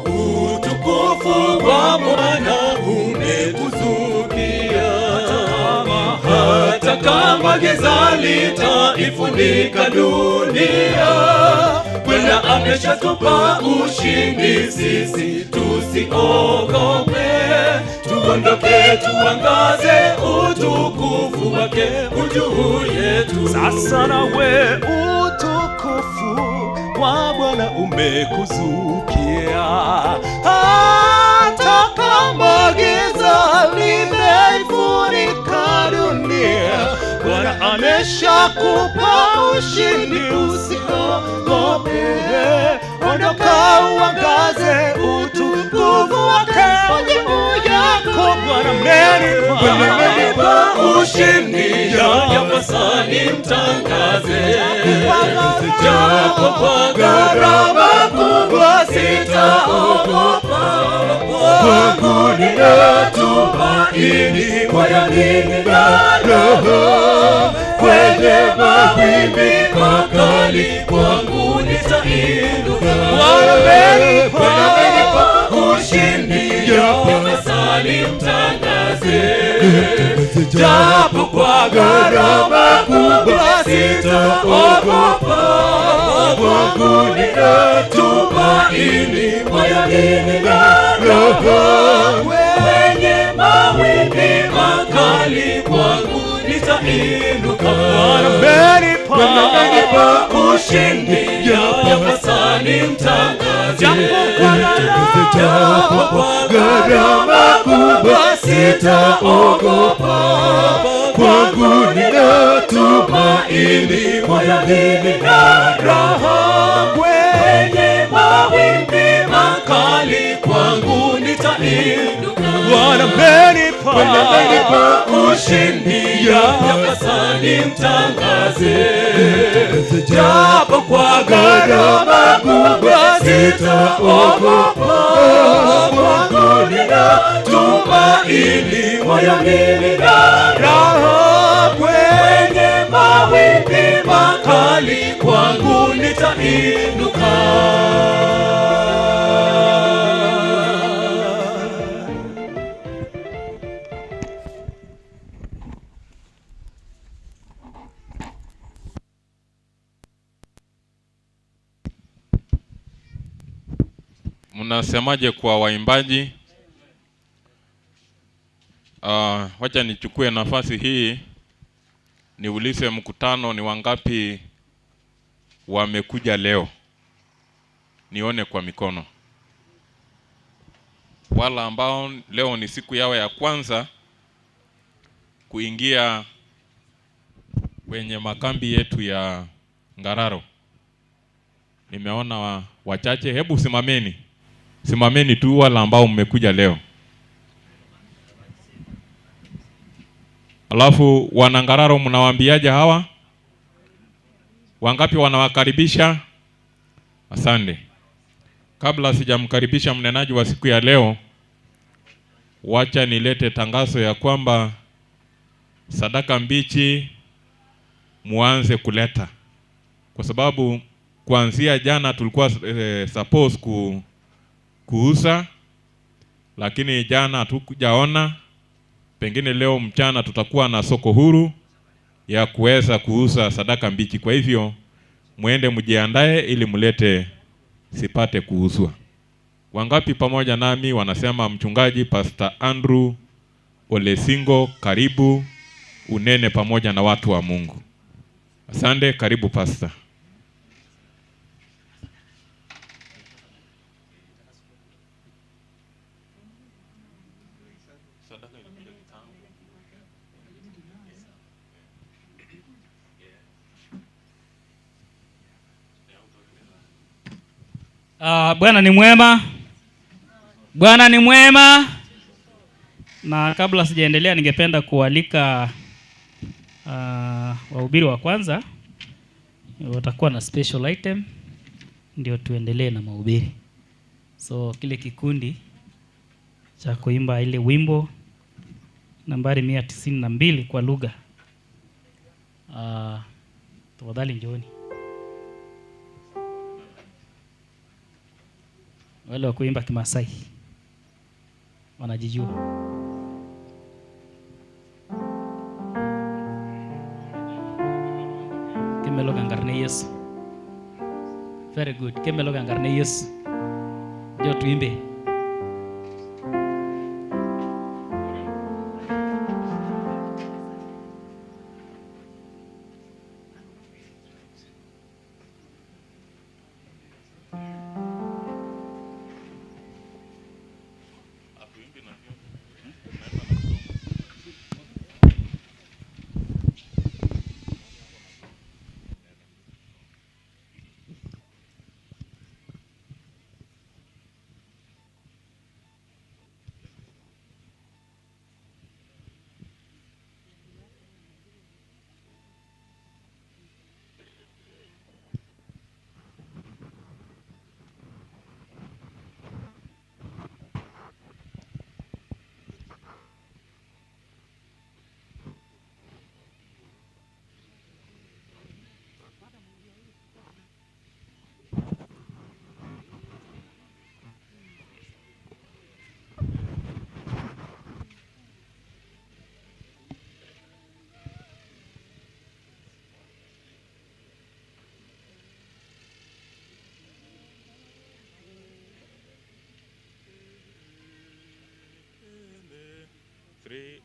Utukufu wa Bwana umekuzukia, hata kama giza litaifunika dunia. Bwana ameshatupa ushindi, sisi tusiogope. Tuondoke tuangaze, utukufu wake juu yetu. Sasa nawe utukufu wa Bwana umekuzukia, hata kama giza limeifunika dunia. Bwana ameshakupa ushindi, usiogope. Ondoka uangaze, utukufu wake juu yako. Bwana amenipa ushindi, yapasa nimtangaze. Japo kwa gharama kubwa sitaogopa, kwangu nina tumaini, moyoni nina raha. Kwenye mawimbi makali kwangu nitainuka. Bwana amenipa ushindi, yapasa nimtangaze. Japo kwa gharama kubwa sitaogopa, kwangu nina tumaini, moyoni nina raha. Kwenye mawimbi makali kwangu nitainuka. Bwana amenipa ushindi, yapasa nimtangaze. Japo kwa gharama kubwa sitaogopa, kwangu nina tumaini, moyoni nina raha. Kwenye mawimbi makali kwangu nitainuka. Bwana amenipa ushindi, yapasa nimtangaze. Japo kwa gharama kubwa sitaogopa, kwangu nina tumaini, moyoni nina raha. Kwenye mawimbi makali kwangu nitainuka. Mnasemaje kwa waimbaji? Wacha nichukue nafasi hii niulize mkutano, ni wangapi wamekuja leo? nione kwa mikono. Wala ambao leo ni siku yao ya kwanza kuingia kwenye makambi yetu ya Ngararo. Nimeona wachache, hebu simameni. Simameni tu wala ambao mmekuja leo. Alafu wana Ngararo mnawaambiaje hawa? Wangapi wanawakaribisha? Asante. Kabla sijamkaribisha mnenaji wa siku ya leo, wacha nilete tangazo ya kwamba sadaka mbichi muanze kuleta. Kwa sababu kuanzia jana tulikuwa suppose kuuza, lakini jana hatukujaona. Pengine leo mchana tutakuwa na soko huru ya kuweza kuuza sadaka mbichi. Kwa hivyo muende mjiandae ili mulete sipate kuuzwa. Wangapi pamoja nami wanasema mchungaji Pastor Andrew Olesingo, karibu unene pamoja na watu wa Mungu. Asante, karibu pastor. Bwana ni mwema. Bwana ni mwema. Na kabla sijaendelea ningependa kualika wahubiri wa kwanza watakuwa na special item ndio tuendelee na mahubiri. So kile kikundi cha kuimba ile wimbo nambari 192 kwa lugha. Tafadhali njooni. Wale wa kuimba Kimasai wanajijua. Kemeloga ngarne Yesu. Very good. Kemeloga ngarne Yesu. Ndio tuimbe.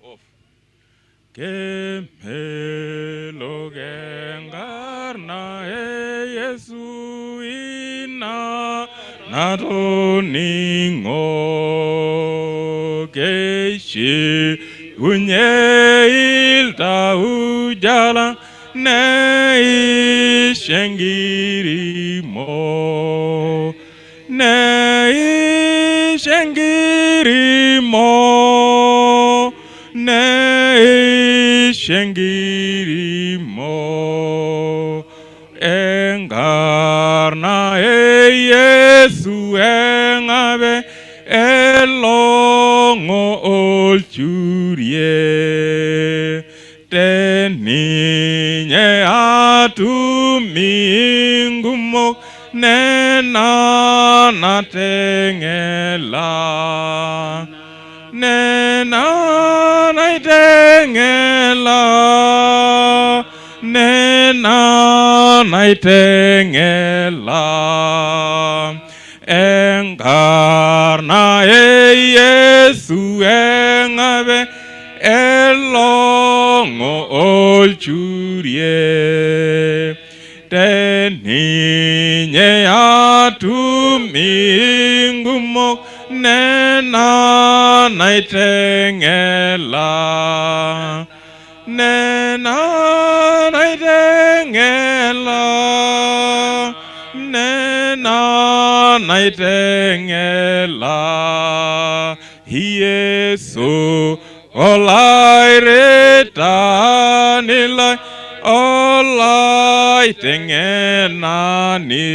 Off. Kemelo gengarna Yesu ina natoningo keishi unye ilta ujala nei shengirimo nei shengirimo shengirimo engarna Yesu engabe elongo olchurie teninye atumingumo nena natengela nena naitengela nena naitengela engarna Yesu engabe elongo olchurie teninye atum naiteng'ela nena naiteng'ela nena naiteng'ela Yesu olairetanilai olaiteng'enani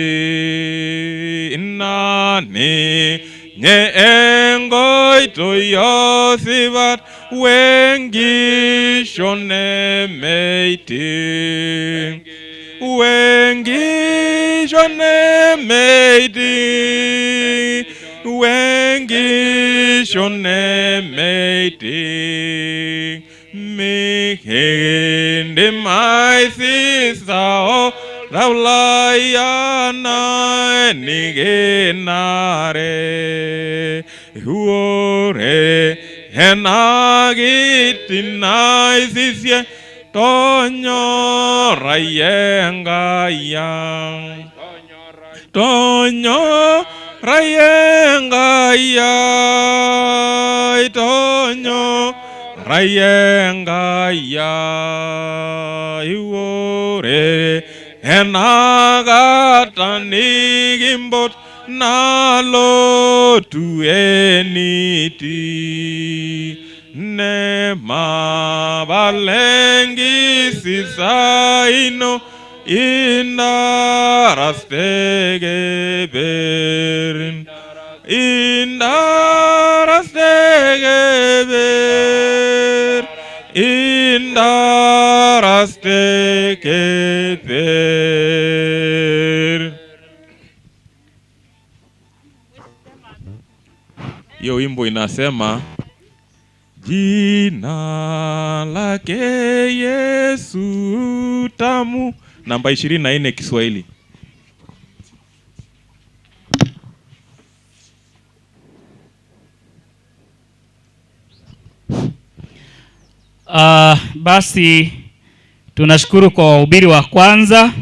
nani nye engoitoi osipat wengishonemeiti mikindi maisisao laulayana nigenare huore henagitinaisisye tonyorayengaya tonyorayengaya iwore enagataниgimbot nalotu eniti nemabalengisisaino indarastegeberin indarastegeber. Hiyo wimbo inasema jina lake Yesu tamu, namba 24 Kiswahili. Basi tunashukuru kwa wahubiri wa kwanza,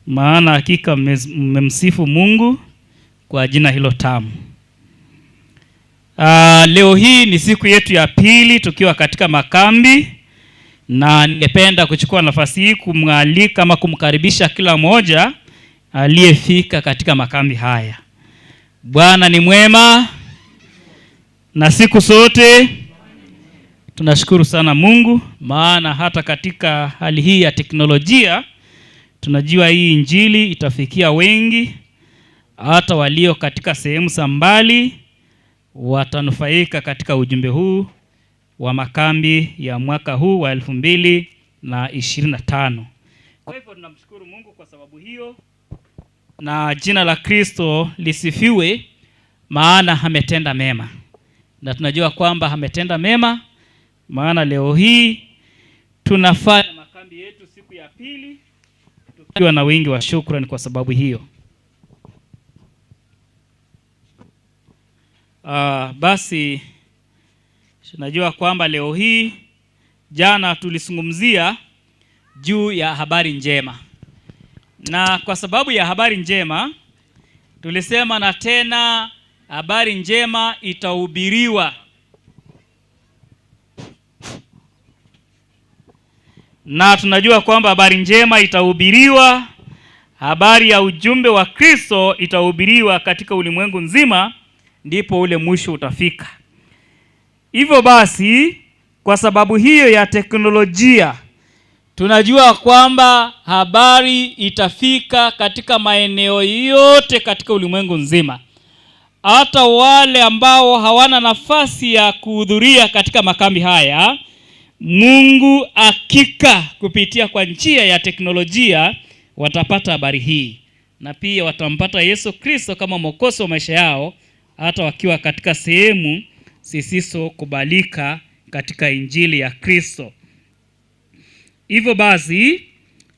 maana hakika mmemsifu Mungu kwa jina hilo tamu. Leo hii ni siku yetu ya pili tukiwa katika makambi, na ningependa kuchukua nafasi hii kumwalika ama kumkaribisha kila mmoja aliyefika katika makambi haya. Bwana ni mwema na siku zote. Tunashukuru sana Mungu, maana hata katika hali hii ya teknolojia tunajua hii injili itafikia wengi, hata walio katika sehemu za mbali watanufaika katika ujumbe huu wa makambi ya mwaka huu wa 2025. Kwa hivyo tunamshukuru Mungu kwa sababu hiyo, na jina la Kristo lisifiwe, maana ametenda mema. Na tunajua kwamba ametenda mema, maana leo hii tunafanya makambi yetu siku ya pili tukiwa na wingi wa shukrani kwa sababu hiyo. Basi tunajua kwamba leo hii, jana tulisungumzia juu ya habari njema, na kwa sababu ya habari njema tulisema na tena habari njema itahubiriwa. Na tunajua kwamba habari njema itahubiriwa, habari ya ujumbe wa Kristo itahubiriwa katika ulimwengu nzima, ndipo ule mwisho utafika. Hivyo basi, kwa sababu hiyo ya teknolojia, tunajua kwamba habari itafika katika maeneo yote katika ulimwengu nzima. Hata wale ambao hawana nafasi ya kuhudhuria katika makambi haya, Mungu hakika kupitia kwa njia ya teknolojia watapata habari hii, na pia watampata Yesu Kristo kama mwokozi wa maisha yao, hata wakiwa katika sehemu zisizokubalika katika injili ya Kristo. Hivyo basi,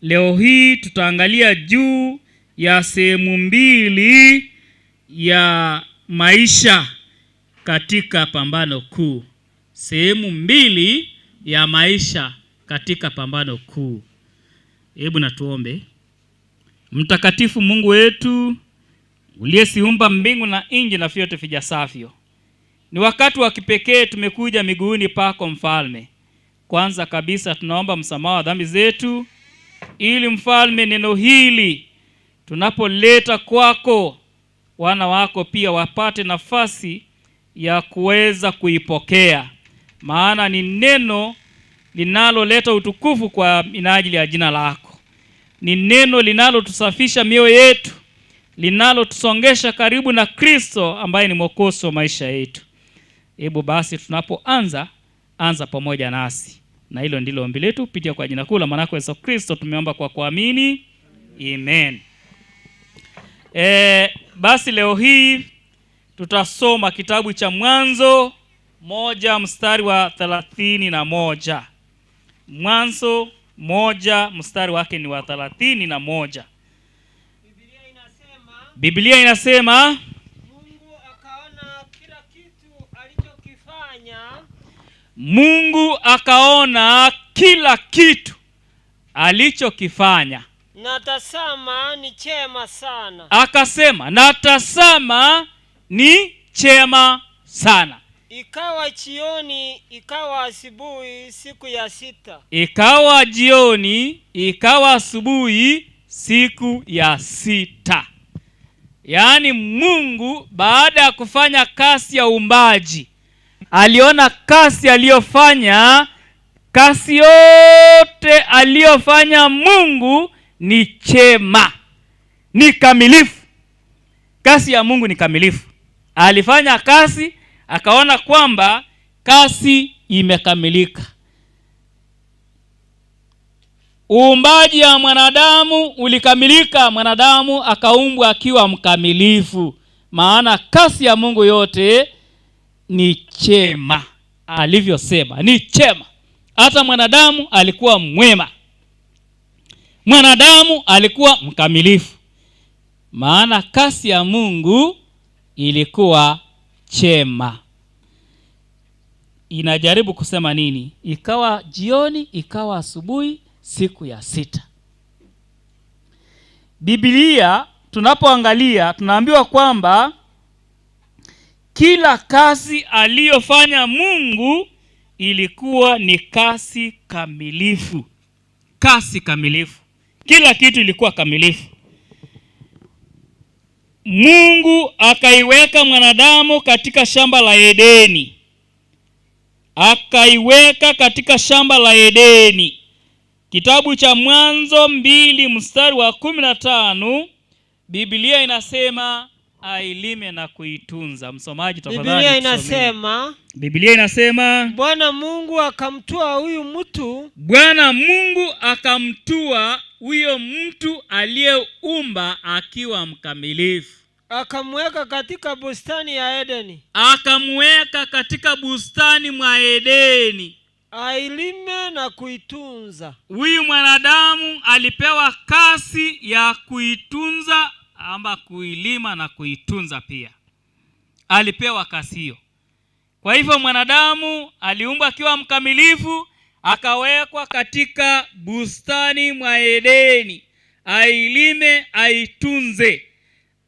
leo hii tutaangalia juu ya sehemu mbili ya maisha katika pambano kuu. Sehemu mbili ya maisha katika pambano kuu. Hebu na tuombe. Mtakatifu Mungu wetu, uliyesiumba mbingu na nchi na vyote vijasavyo, Ni wakati wa kipekee tumekuja miguuni pako Mfalme. Kwanza kabisa tunaomba msamaha wa dhambi zetu, ili Mfalme, neno hili tunapoleta kwako, wana wako pia wapate nafasi ya kuweza kuipokea. Maana ni neno linaloleta utukufu kwa minajili ya jina lako. Ni neno linalotusafisha mioyo yetu, linalotusongesha karibu na Kristo ambaye ni mwokozi wa maisha yetu. Hebu basi tunapoanza, anza pamoja nasi. Na hilo ndilo ombi letu kupitia kwa jina kuu la mwanako Yesu Kristo tumeomba kwa kuamini. Amen. Basi leo hii tutasoma kitabu cha Mwanzo 1 mstari wa 31. Mwanzo 1 mstari wake ni wa 31. Biblia inasema Mungu akaona kila kitu alichokifanya, na tazama ni chema sana. Akasema na tazama ni chema sana. Ikawa jioni, ikawa asubuhi, siku ya 6. Ikawa jioni, ikawa asubuhi, siku ya 6. Yaani Mungu baada ya kufanya kazi ya uumbaji, aliona kazi aliyofanya, kazi yote aliyofanya Mungu ni chema, ni kamilifu. Kazi ya Mungu ni kamilifu. Alifanya kazi, akaona kwamba kazi imekamilika. Uumbaji wa mwanadamu ulikamilika, mwanadamu akaumbwa akiwa mkamilifu. Maana kazi ya Mungu yote ni chema, alivyosema ni chema. Hata mwanadamu alikuwa mwema, mwanadamu alikuwa mkamilifu, maana kazi ya Mungu ilikuwa chema. Inajaribu kusema nini? Ikawa jioni, ikawa asubuhi, siku ya 6. Biblia tunapoangalia tunaambiwa kwamba kila kazi aliyofanya Mungu ilikuwa ni kazi kamilifu. Kazi kamilifu. Kila kitu ilikuwa kamilifu. Mungu akaiweka mwanadamu katika shamba la Edeni. Akaiweka katika shamba la Edeni. Kitabu cha Mwanzo 2 mstari wa 15, Biblia inasema ailime na kuitunza. Msomaji tafadhali. Biblia inasema, Biblia inasema Bwana Mungu akamtoa huyu mtu, Bwana Mungu akamtoa huyo mtu aliyeumba akiwa mkamilifu, akamweka katika bustani ya Edeni. Akamweka katika bustani mwa Edeni ailime na kuitunza. Huyu mwanadamu alipewa kazi ya kuitunza, ama kuilima na kuitunza pia. Alipewa kazi hiyo. Kwa hivyo mwanadamu aliumbwa akiwa mkamilifu, akawekwa katika bustani mwa Edeni, ailime, aitunze.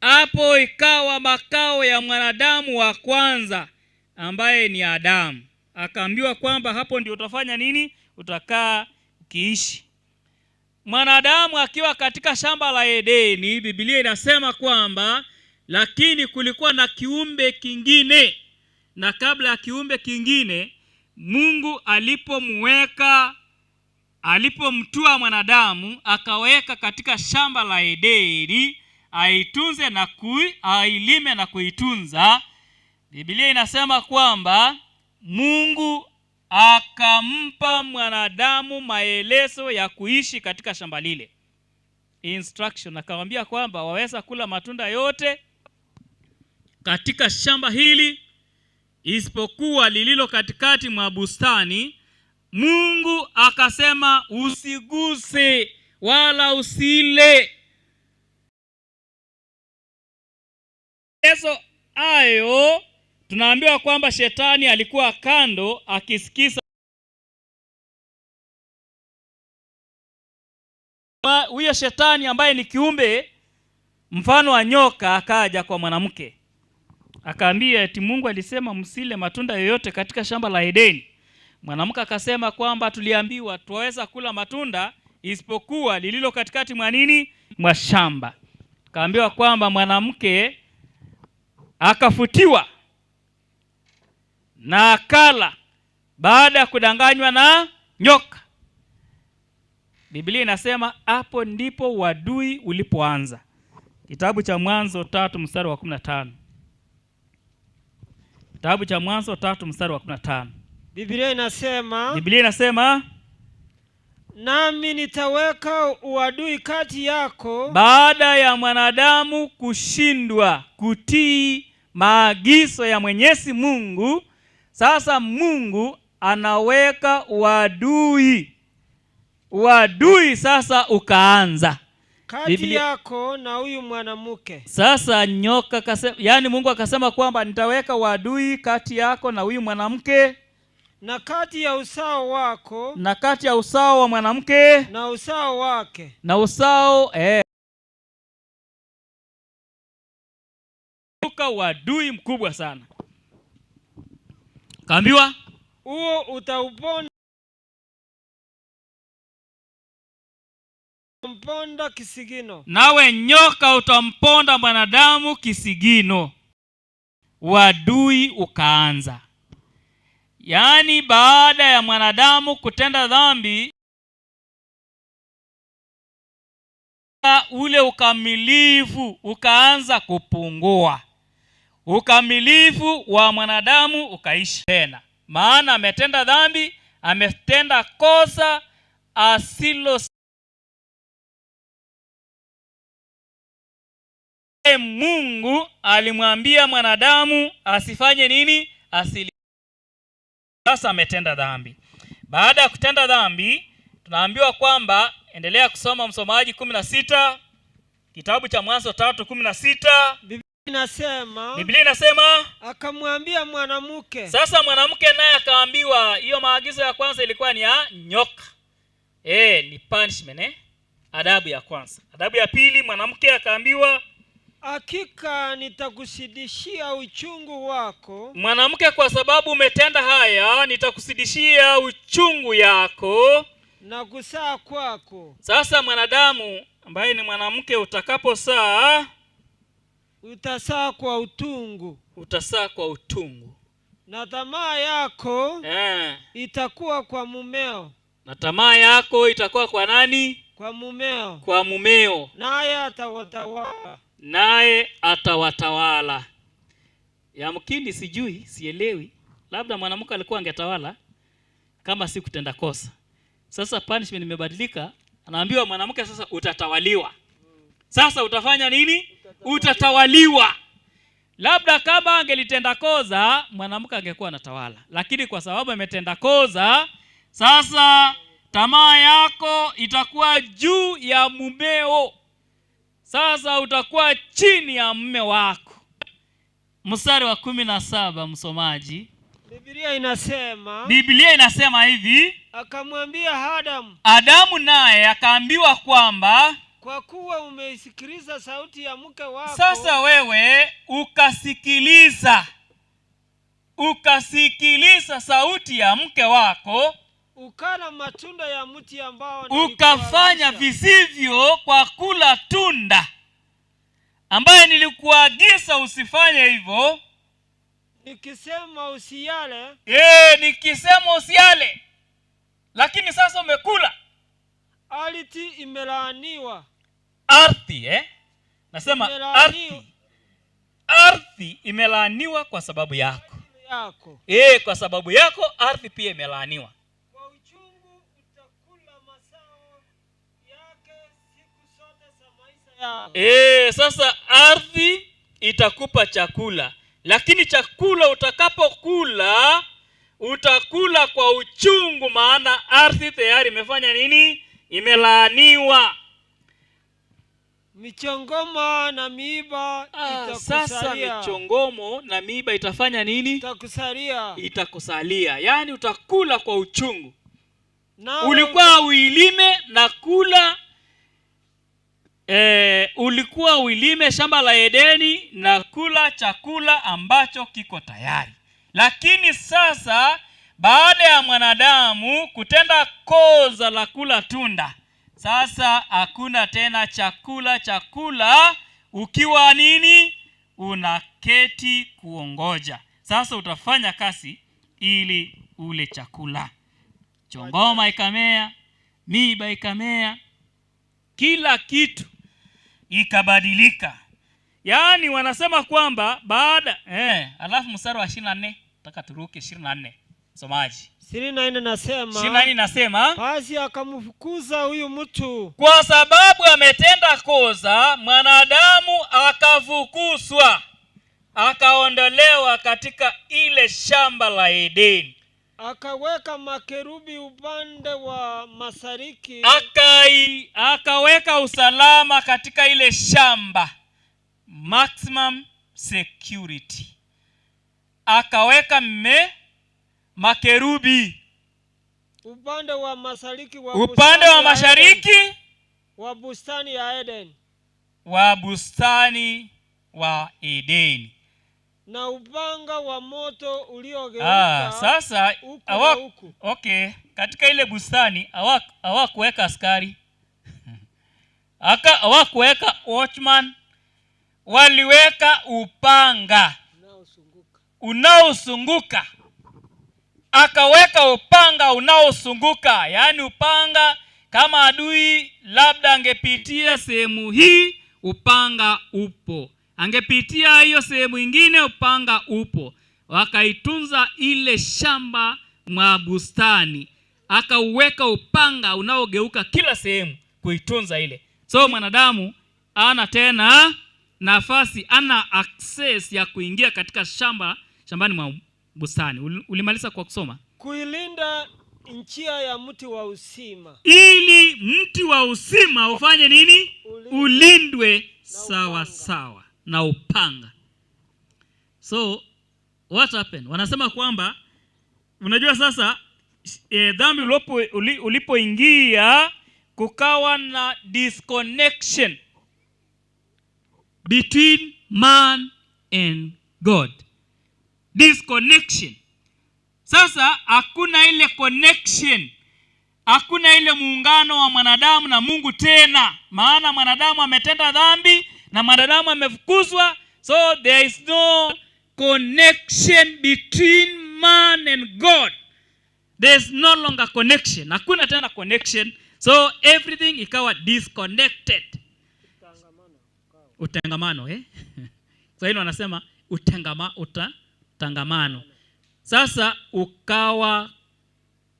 Hapo ikawa makao ya mwanadamu wa kwanza ambaye ni Adamu. Akaambiwa kwamba hapo ndio utafanya nini? Utakaa ukiishi. Mwanadamu akiwa katika shamba la Edeni, Biblia inasema kwamba lakini kulikuwa na kiumbe kingine. Na kabla ya kiumbe kingine, Mungu alipomtua mwanadamu, akaweka katika shamba la Edeni, aitunze na ailime na kuitunza. Biblia inasema kwamba Mungu akampa mwanadamu maelezo ya kuishi katika shamba lile. Instruction. Akamwambia kwamba waweza kula matunda yote katika shamba hili isipokuwa lililo katikati mwa bustani. Mungu akasema usiguse wala usile. Yesu ayo tunaambiwa kwamba shetani alikuwa kando akisikiza. Huyo shetani ambaye ni kiumbe mfano wa nyoka akaja kwa mwanamke. akaambia eti Mungu alisema msile matunda yoyote katika shamba la Edeni. Mwanamke akasema kwamba tuliambiwa tuweza kula matunda isipokuwa lililo katikati mwa nini? Mwa shamba. Kaambiwa kwamba mwanamke akafutiwa na akala baada ya kudanganywa na nyoka. Biblia inasema hapo ndipo uadui ulipoanza. Kitabu cha Mwanzo 3:15. Kitabu cha Mwanzo 3:15. Biblia inasema, nami nitaweka uadui kati yako. Baada ya mwanadamu kushindwa kutii maagizo ya Mwenyezi Mungu, sasa Mungu anaweka uadui. Uadui sasa ukaanza kati yako na huyu mwanamke. Sasa nyoka akasema, yani Mungu akasema kwamba nitaweka uadui kati yako na huyu mwanamke, na kati ya usao wako, na kati ya usao wa mwanamke na usao wake, na usao uadui mkubwa sana. Kaambiwa huo utaupona mponda kisigino. Nawe nyoka utamponda mwanadamu kisigino. Uadui ukaanza. Yaani baada ya mwanadamu kutenda dhambi, ule ukamilifu ukaanza kupungua. Ukamilifu wa mwanadamu ukaishi tena. Maana ametenda dhambi, ametenda kosa asilo Mungu alimwambia mwanadamu asifanye nini? Sasa ametenda dhambi. Baada ya kutenda dhambi, tunaambiwa kwamba, endelea kusoma msomaji 16, kitabu cha Mwanzo 3:16. Biblia inasema akamwambia mwanamke. Sasa mwanamke naye akaambiwa, hiyo maagizo ya kwanza ilikuwa ni ya nyoka. Ni punishment, adabu ya kwanza. Adabu ya pili, mwanamke akaambiwa, hakika nitakusidishia uchungu wako. Mwanamke, kwa sababu umetenda haya, nitakusidishia uchungu yako na kusaa kwako. Sasa mwanadamu ambaye ni mwanamke, utakaposaa utasaa kwa utungu. Utasaa kwa utungu. Na tamaa yako itakuwa kwa mumeo. Na tamaa yako itakuwa kwa nani? Kwa mumeo. Kwa mumeo. Naye atawatawala. Yamkini sijui, sielewi. Labda mwanamke alikuwa angetawala kama si kutenda kosa. Sasa punishment imebadilika. Anaambiwa mwanamke sasa utatawaliwa. Sasa utafanya nini? Utatawaliwa. Labda kama angelitenda kosa, mwanamke angekuwa anatawala. Lakini kwa sababu ametenda kosa, sasa tamaa yako itakuwa juu ya mumeo. Sasa utakuwa chini ya mume wako. Mstari wa 17, msomaji. Biblia inasema hivi, akamwambia Adamu. Adamu naye akaambiwa kwamba, kwa kuwa umeisikiliza sauti ya mke wako. Sasa wewe ukasikiliza sauti ya mke wako, ukala matunda ya mti ambao ukafanya visivyo kwa kula tunda ambaye nilikuagiza usifanye hivyo. Nikisema usiyale. Nikisema usiyale. Lakini sasa umekula. Ardhi imelaaniwa. Ardhi, Nasema ardhi imelaaniwa kwa sababu yako. Kwa sababu yako ardhi pia imelaaniwa. Kwa uchungu utakula mazao yake siku zote za maisha yako. Sasa ardhi itakupa chakula. Lakini chakula utakapokula, utakula kwa uchungu, maana ardhi tayari imefanya nini? Imelaaniwa. Michongomo na miiba itakusalia. Sasa michongomo na miiba itafanya nini? Itakusalia. Yaani utakula kwa uchungu. Ulikuwa uilime na kula ulikuwa ulime shamba la Edeni na kula chakula ambacho kiko tayari. Lakini sasa baada ya mwanadamu kutenda kosa la kula tunda, sasa hakuna tena chakula ukiwa nini? Unaketi kuongoja. Sasa utafanya kazi ili ule chakula. Chongoma ikamea, miiba ikamea, kila kitu ikabadilika. Yaani wanasema kwamba baada alafu mstari wa 24, nataka turuke 24. Somaji. 24 nasema. 24 nasema, basi akamfukuza huyu mtu. Kwa sababu ametenda kosa, mwanadamu akafukuzwa, akaondolewa katika ile shamba la Edeni. Akaweka makerubi upande wa mashariki. Akaweka usalama katika ile shamba. Maximum security. Akaweka makerubi upande wa mashariki wa bustani ya Eden. Wa bustani wa Edeni. Na upanga wa moto uliogeuka. Sasa okay, katika ile bustani hawakuweka askari. Hawakuweka watchman, waliweka upanga unaosunguka. Akaweka upanga unaosunguka, yaani upanga kama adui labda angepitia sehemu hii, upanga upo. Angepitia hiyo sehemu nyingine, upanga upo. Wakaitunza ile shamba mwa bustani. Akauweka upanga unaogeuka kila sehemu kuitunza ile. So mwanadamu ana tena nafasi, ana access ya kuingia katika shambani mwa bustani. Ulimaliza kwa kusoma? Kuilinda njia ya mti wa uzima. Ili mti wa uzima ufanye nini? Ulindwe sawa na upanga. So what happened? Wanasema kwamba unajua sasa dhambi ulipoingia kukawa na disconnection between man and God. Disconnection. Sasa hakuna ile connection, hakuna ile muungano wa mwanadamu na Mungu tena, maana mwanadamu ametenda dhambi na mwanadamu amefukuzwa. So there is no connection between man and God. There is no longer connection. Hakuna tena connection. So everything ikawa disconnected. Utangamano. So hilo wanasema utangamano. Sasa ukawa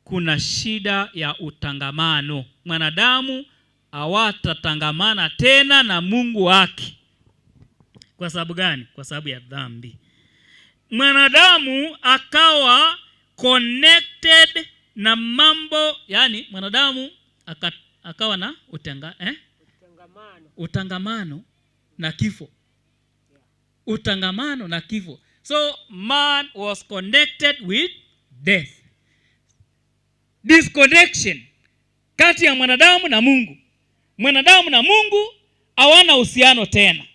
kuna shida ya utangamano. Mwanadamu hawatatangamana tena na Mungu wake. Kwa sababu gani? Kwa sababu ya dhambi. Mwanadamu akawa connected na mambo, yani mwanadamu akawa na utangamano na kifo. Utangamano na kifo. So man was connected with death. Disconnection kati ya mwanadamu na Mungu. Mwanadamu na Mungu hawana uhusiano tena.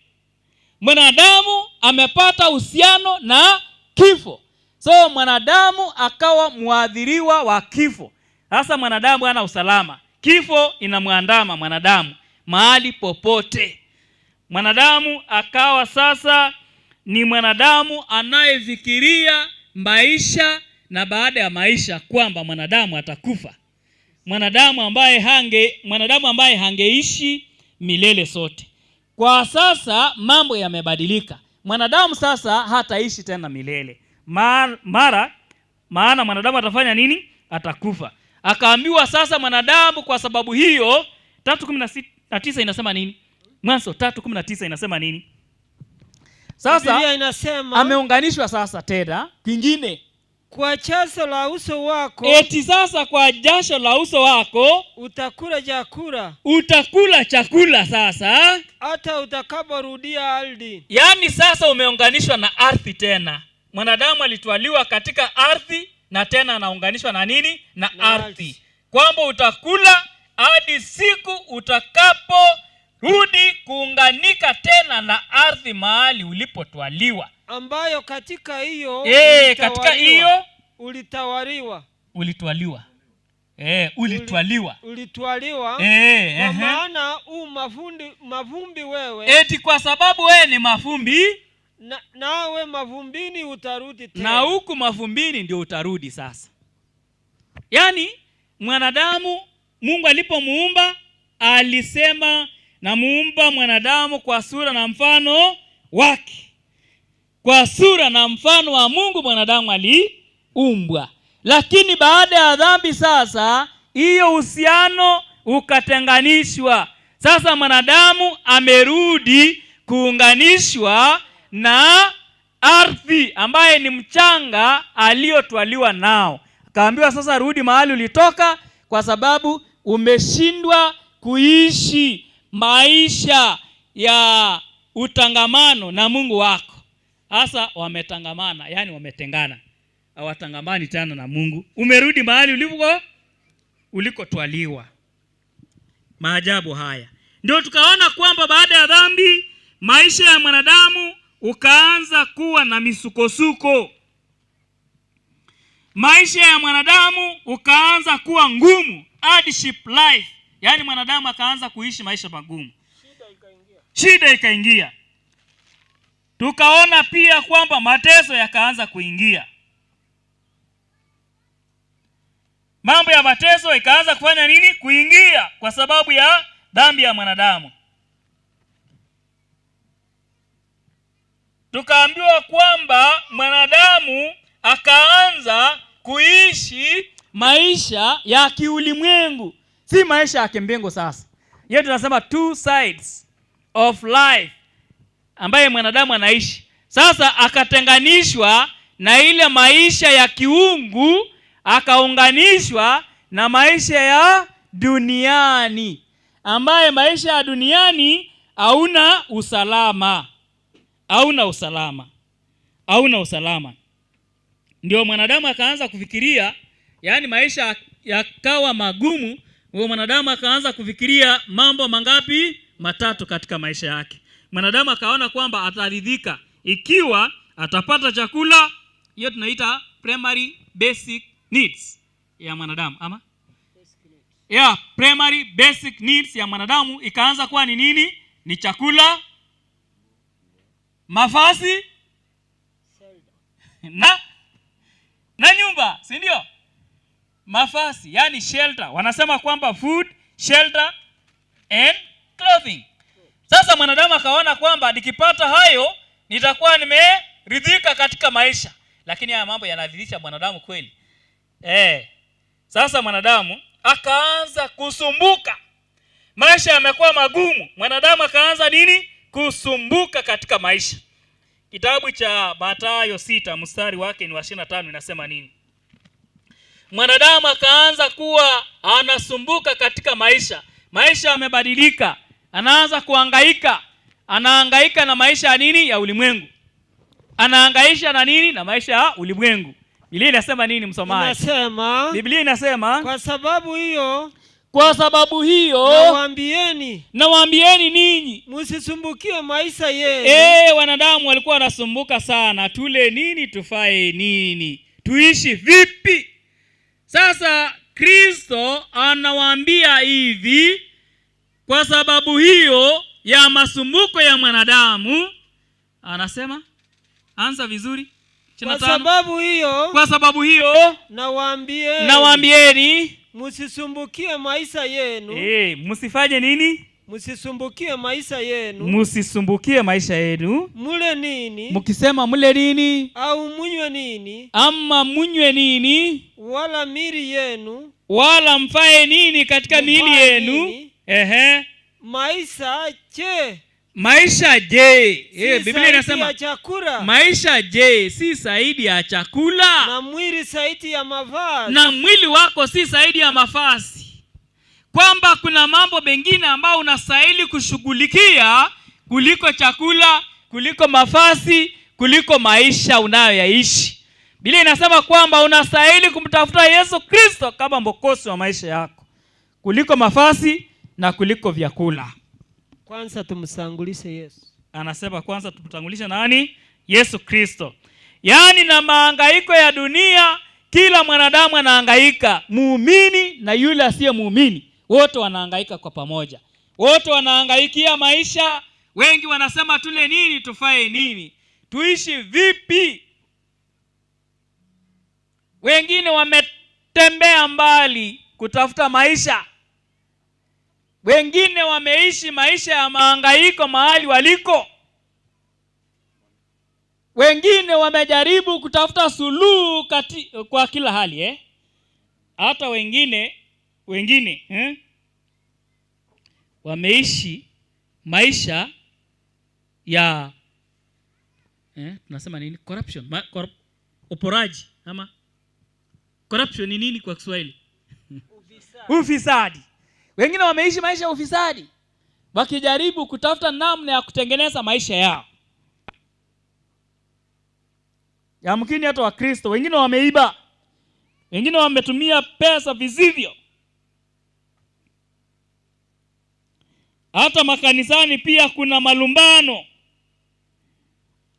Mwanadamu amepata uhusiano na kifo. So mwanadamu akawa muadhiriwa wa kifo. Sasa mwanadamu hana usalama. Kifo inamwandama mwanadamu mahali popote. Mwanadamu akawa sasa ni mwanadamu anayefikiria maisha na baada ya maisha kwamba mwanadamu atakufa. Mwanadamu ambaye hangeishi milele sote. Kwa sasa mambo yamebadilika. Mwanadamu sasa hataishi tena milele. Maana mwanadamu atafanya nini? Atakufa. Akaambiwa sasa mwanadamu kwa sababu hiyo 3:19 inasema nini? Mwanzo 3:19 inasema nini? Sasa Biblia inasema ameunganishwa sasa tena kingine. Kwa jasho la uso wako. Eti sasa kwa jasho la uso wako utakula chakula. Utakula chakula sasa hata utakaporudia ardhi. Yaani sasa umeunganishwa na ardhi tena. Mwanadamu alitwaliwa katika ardhi na tena anaunganishwa na nini? Na ardhi. Kwamba utakula hadi siku utakapo rudi kuunganika tena na ardhi mahali ulipotwaliwa, ambayo katika hiyo katika hiyo ulitwaliwa. Kwa maana mavumbi wewe, eti kwa sababu wewe ni mavumbi, nawe mavumbini utarudi tena. Na huku mavumbini ndio utarudi sasa. Yaani mwanadamu Mungu alipomuumba alisema na muumba mwanadamu kwa sura na mfano wake. Kwa sura na mfano wa Mungu mwanadamu aliumbwa. Lakini baada ya dhambi sasa hiyo uhusiano ukatenganishwa. Sasa mwanadamu amerudi kuunganishwa na ardhi ambaye ni mchanga aliyotwaliwa nao. Akaambiwa sasa rudi mahali ulitoka, kwa sababu umeshindwa kuishi maisha ya utangamano na Mungu wako. Sasa wametangamana, yani wametengana. Hawatangamani tena na Mungu. Umerudi mahali ulikotwaliwa. Maajabu haya. Ndio tukaona kwamba baada ya dhambi maisha ya mwanadamu ukaanza kuwa na misukosuko. Maisha ya mwanadamu ukaanza kuwa ngumu, hardship life. Yaani mwanadamu akaanza kuishi maisha magumu. Shida ikaingia. Tukaona pia kwamba mateso yakaanza kuingia. Mambo ya mateso ikaanza kufanya nini? Kuingia kwa sababu ya dhambi ya mwanadamu. Tukaambiwa kwamba mwanadamu akaanza kuishi maisha ya kiulimwengu, si maisha ya kimbingu. Sasa yeye tunasema two sides of life ambaye mwanadamu anaishi. Sasa akatenganishwa na ile maisha ya kiungu, akaunganishwa na maisha ya duniani, ambaye maisha ya duniani hauna usalama. Ndio mwanadamu akaanza kufikiria, yani maisha yakawa magumu. Huyo mwanadamu akaanza kufikiria mambo mangapi? Matatu katika maisha yake. Mwanadamu akaona kwamba ataridhika ikiwa atapata chakula. Hiyo tunaita primary basic needs ya mwanadamu, ama primary basic needs ya mwanadamu ikaanza kuwa ni nini? Ni chakula, mavazi na nyumba, si ndio? Mavazi, yani shelter. Wanasema kwamba food, shelter and clothing. Sasa mwanadamu akaona kwamba nikipata hayo nitakuwa nimeridhika katika maisha. Lakini haya mambo yanaridhisha mwanadamu kweli? Sasa mwanadamu akaanza kusumbuka. Maisha yamekuwa magumu. Mwanadamu akaanza nini? Kusumbuka katika maisha. Kitabu cha Mathayo 6 mstari wake ni wa 25 inasema nini? Mwanadamu akaanza kuwa anasumbuka katika maisha. Maisha yamebadilika. Anaanza kuhangaika. Anahangaika na maisha ya nini? Ya ulimwengu. Anahangaisha na nini? Na maisha ya ulimwengu. Biblia inasema nini msomaji? Biblia inasema kwa sababu hiyo nawaambieni ninyi msisumbukie maisha yenu. Wanadamu walikuwa wanasumbuka sana. Tule nini? Tufae nini? Tuishi vipi? Sasa Kristo anawaambia hivi, kwa sababu hiyo ya masumbuko ya mwanadamu, anasema, anza vizuri. Kwa sababu hiyo nawaambieni msisumbukie maisha yenu. Msifanye nini? Msisumbukie maisha yenu. Msisumbukie maisha yenu. Mule nini? Mkisema mule nini? Au munywe nini? Ama munywe nini? Wala mili yenu. Wala mfae nini katika mili yenu? Maisha je? Biblia inasema maisha je si zaidi ya chakula? Na mwili zaidi ya mavazi. Na mwili wako si zaidi ya mavazi. Kwamba kuna mambo mengine ambayo unastahili kushughulikia kuliko chakula, kuliko mavazi, kuliko maisha unayoyaishi. Biblia inasema kwamba unastahili kumtafuta Yesu Kristo kama mwokozi wa maisha yako, kuliko mavazi na kuliko vyakula. Kwanza tumsangulishe Yesu. Anasema kwanza tumtangulishe nani? Yesu Kristo. Yaani na mahangaiko ya dunia, kila mwanadamu anahangaika, muumini na yule asiye muumini, wote wanahangaika kwa pamoja. Wote wanahangaikia maisha. Wengi wanasema tule nini, tufae nini, tuishi vipi? Wengine wametembea mbali kutafuta maisha. Wengine wameishi maisha ya mahangaiko mahali waliko. Wengine wamejaribu kutafuta suluhu kwa kila hali Hata wengine wameishi maisha ya tunasema nini? Corruption, uporaji ama corruption ni nini kwa Kiswahili? Ufisadi. Wengine wameishi maisha ya ufisadi wakijaribu kutafuta namna ya kutengeneza maisha yao. Yamkini hata Wakristo wengine wameiba. Wengine wametumia pesa visivyo. Hata makanisani pia kuna malumbano.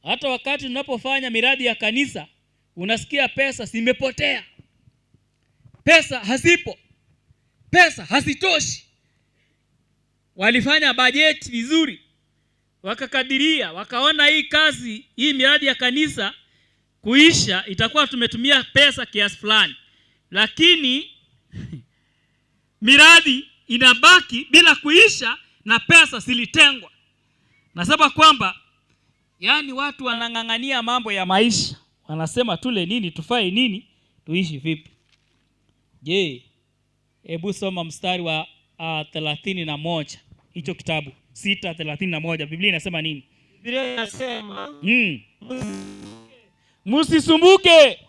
Hata wakati tunapofanya miradi ya kanisa, unasikia pesa zimepotea. Pesa hazipo. Pesa hazitoshi. Walifanya bajeti vizuri, wakakadiria, wakaona hii kazi, hii miradi ya kanisa kuisha itakuwa tumetumia pesa kiasi fulani, lakini miradi inabaki bila kuisha na pesa zilitengwa. Nasema kwamba yani watu wanang'ang'ania mambo ya maisha, wanasema tule nini, tufae nini, tuishi vipi. Je, hebu soma mstari wa 31 hicho kitabu 6:31. Biblia inasema nini? Biblia inasema Msisumbuke.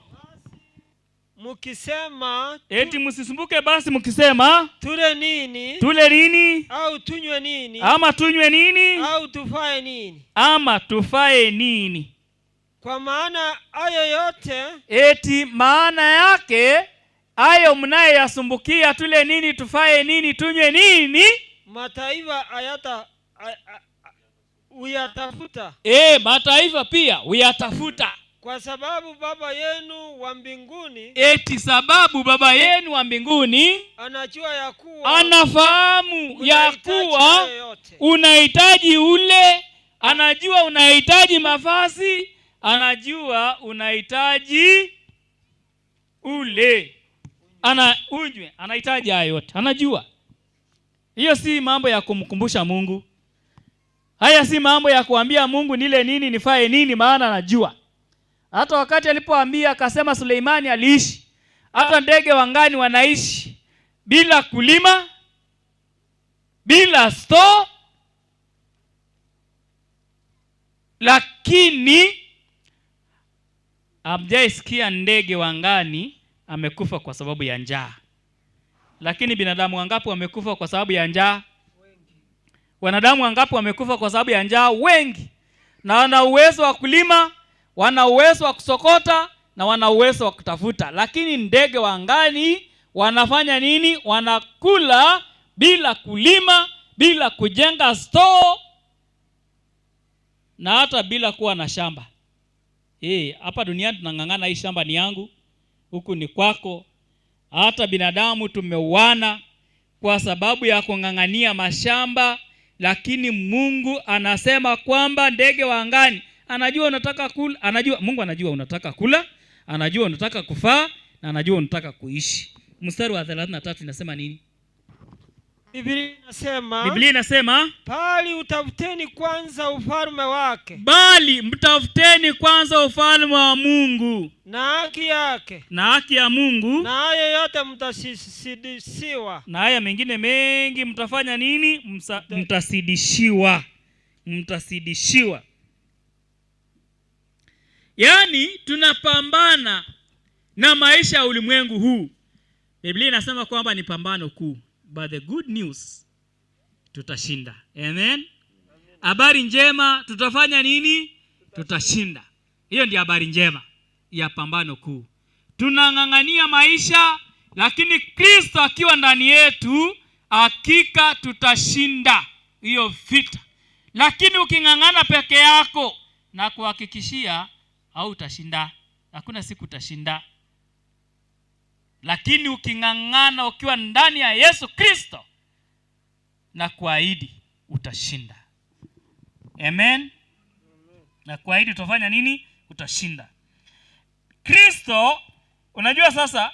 Mukisema eti msisumbuke basi mkisema tule nini? Tule nini? Au tunywe nini? Ama tunywe nini? Au tufae nini? Ama tufae nini? Kwa maana hayo yote, eti maana yake hayo mnayoyasumbukia, tule nini, tufae nini, tunywe nini, mataifa uyatafuta. Mataifa pia uyatafuta. Kwa sababu Baba yenu wa mbinguni, eti sababu Baba yenu wa mbinguni anajua ya kuwa, anafahamu ya kuwa unahitaji ule, anajua unahitaji mavazi, anajua unahitaji ule, unywe, anahitaji hayo yote, anajua. Hiyo si mambo ya kumkumbusha Mungu. Haya si mambo ya kuambia Mungu nile nini, nifae nini, maana anajua. Hata wakati alipoambia akasema Suleimani aliishi, hata ndege wangani wanaishi bila kulima, bila store, lakini hamjaisikia ndege wangani amekufa kwa sababu ya njaa. Lakini binadamu wangapi wamekufa kwa sababu ya njaa? Wanadamu wangapi wamekufa kwa sababu ya njaa? Wengi. Na wana uwezo wa kulima, wana uwezo wa kusokota, na wana uwezo wa kutafuta. Lakini ndege wa angani wanafanya nini? Wanakula bila kulima, bila kujenga store, na hata bila kuwa na shamba. Hapa duniani tunang'ang'ana, hii shamba ni yangu, huku ni kwako. Hata binadamu tumeuana kwa sababu ya kung'ang'ania mashamba. Lakini Mungu anasema kwamba ndege wa angani, anajua unataka kula, Mungu anajua unataka kula, anajua unataka kufaa, na anajua unataka kuishi. Mstari wa 33 inasema nini? Biblia inasema bali utafuteni kwanza ufalme wake. Bali mtafuteni kwanza ufalme wa Mungu na haki yake, na haki ya Mungu, na hayo yote mtasidishiwa. Na haya mengine mengi mtafanya nini? Mtasidishiwa. Mtasidishiwa. Yaani tunapambana na maisha ya ulimwengu huu. Biblia inasema kwamba ni pambano kuu. But the good news, tutashinda. Amen. Habari njema, tutafanya nini? Tutashinda. Hiyo ndio habari njema ya pambano kuu. Tunang'ang'ania maisha, lakini Kristo akiwa ndani yetu, hakika tutashinda. hiyo vita. Lakini uking'ang'ana peke yako, na kuhakikishia au utashinda, hakuna siku utashinda. Lakini uking'ang'ana ukiwa ndani ya Yesu Kristo, na kuahidi utashinda. Amen. Na kuahidi utafanya nini? Utashinda. Kristo, unajua sasa,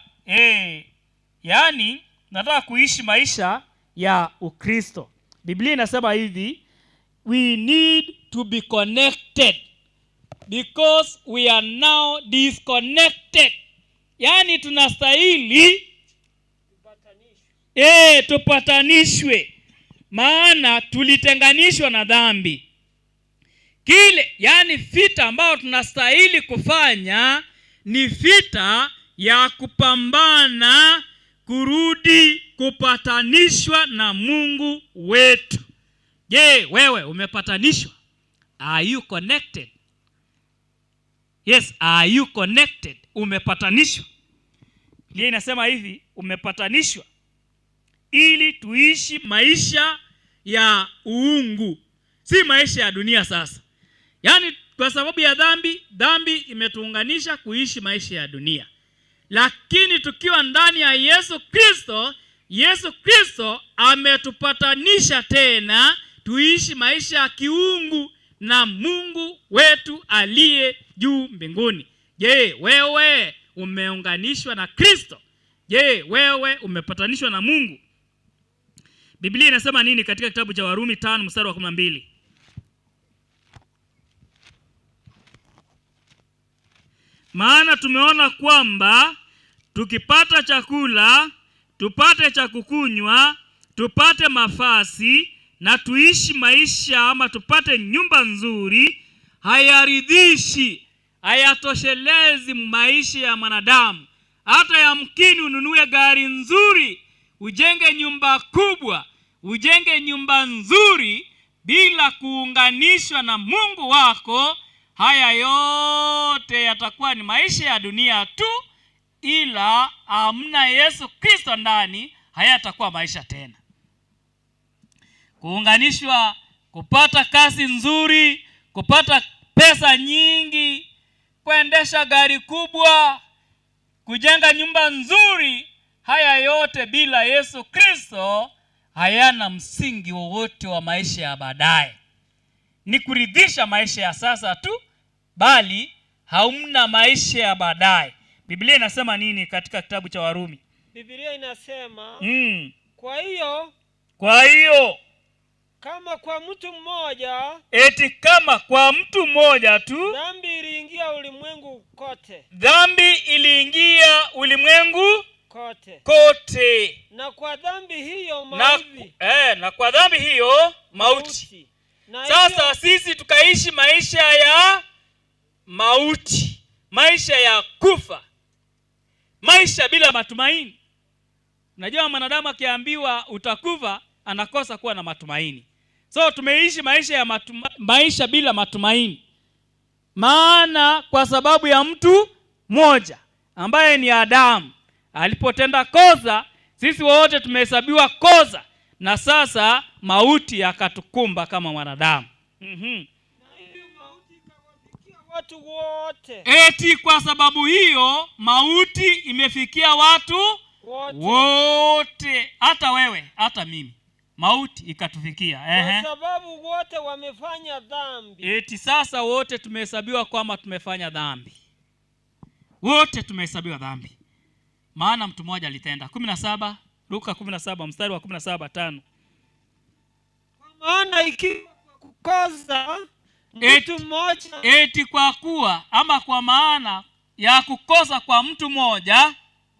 yani nataka kuishi maisha ya Ukristo. Biblia inasema hivi, we need to be connected because we are now disconnected. Yani tunastahili tupatanishwe, maana tulitenganishwa na dhambi. Kile yani vita ambayo tunastahili kufanya ni vita ya kupambana kurudi kupatanishwa na Mungu wetu. Je, wewe umepatanishwa? Are you connected? Yes, are you connected? Umepatanishwa. Biblia inasema hivi, umepatanishwa ili tuishi maisha ya uungu, si maisha ya dunia sasa. Yani kwa sababu ya dhambi imetuunganisha kuishi maisha ya dunia. Lakini tukiwa ndani ya Yesu Kristo ametupatanisha tena tuishi maisha ya kiungu na Mungu wetu aliye juu mbinguni. Je, wewe umeunganishwa na Kristo? Je, wewe umepatanishwa na Mungu? Biblia inasema nini katika kitabu cha Warumi 5:12? Maana tumeona kwamba tukipata chakula, tupate cha kukunywa, tupate mavazi na tuishi maisha ama tupate nyumba nzuri, hayaridhishi, hayatoshelezi maisha ya mwanadamu. Hata yamkini ununue gari nzuri, ujenge nyumba kubwa, ujenge nyumba nzuri, bila kuunganishwa na Mungu wako, haya yote yatakuwa ni maisha ya dunia tu, ila hamna Yesu Kristo ndani, hayatakuwa maisha tena. Kuunganishwa, kupata kazi nzuri, kupata pesa nyingi, kuendesha gari kubwa, kujenga nyumba nzuri, haya yote bila Yesu Kristo hayana msingi wowote wa maisha ya baadaye. Ni kuridhisha maisha ya sasa tu, bali haumna maisha ya baadaye. Biblia inasema nini katika kitabu cha Warumi? Biblia inasema kwa hiyo kama kwa mtu mmoja, kama kwa mtu mmoja tu dhambi iliingia ulimwengu kote. Dhambi iliingia ulimwengu kote. Na kwa dhambi hiyo mauti. Na kwa dhambi hiyo mauti. Sasa sisi tukaishi maisha ya mauti, maisha ya kufa, maisha bila matumaini. Unajua mwanadamu akiambiwa utakufa, anakosa kuwa na matumaini. So tumeishi maisha ya maisha bila matumaini. Maana kwa sababu ya mtu mmoja ambaye ni Adamu, alipotenda kosa, sisi wote tumehesabiwa kosa, na sasa mauti yakatukumba kama wanadamu. Watu wote. Kwa sababu hiyo mauti imefikia watu wote. Hata wewe, hata mimi, mauti ikatufikia. Kwa sababu wote wamefanya dhambi. Sasa wote tumehesabiwa kwamba tumefanya dhambi. Wote tumehesabiwa dhambi. Maana mtu mmoja alitenda. 17, Luka 17 mstari wa 17:5. Kwa maana ikiwa kukosa mtu mmoja, kwa kuwa ama kwa maana ya kukosa kwa mtu mmoja,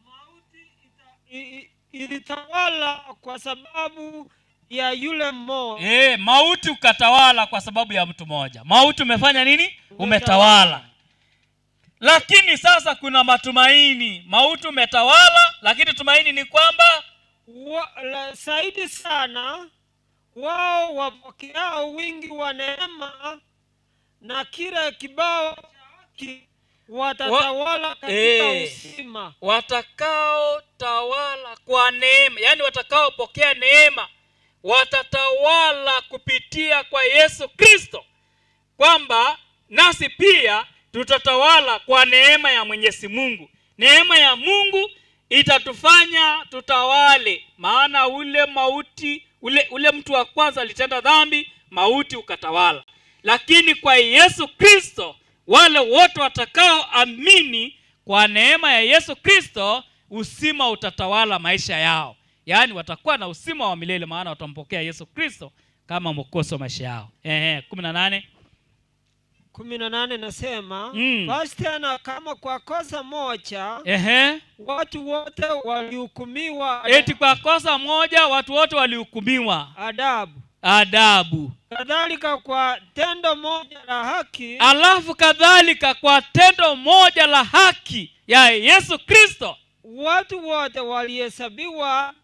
mauti ilitawala kwa sababu ya yule mmoja. Mauti ukatawala kwa sababu ya mtu mmoja. Mauti umefanya nini? Umetawala. Lakini sasa kuna matumaini. Mauti umetawala, lakini tumaini ni kwamba zaidi sana wao wapokeao wingi wa neema na kila kibao watatawala katika uzima. Watakao tawala kwa neema, yani watakao pokea neema watatawala kupitia kwa Yesu Kristo, kwamba nasi pia tutatawala kwa neema ya Mwenyezi Mungu. Neema ya Mungu itatufanya tutawale, maana ule mauti, ule mtu wa kwanza alitenda dhambi, mauti ukatawala. Lakini kwa Yesu Kristo, wale wote watakao amini kwa neema ya Yesu Kristo, uzima utatawala maisha yao. Yaani watakuwa na uzima wa milele, maana watampokea Yesu Kristo kama mwokozi wa maisha yao. 18 nasema, basi tena kama kwa kosa moja watu wote walihukumiwa eti kwa kosa moja watu wote walihukumiwa adabu, kadhalika kwa tendo moja la haki, alafu kadhalika kwa tendo moja la haki ya Yesu Kristo watu wote walihesabiwa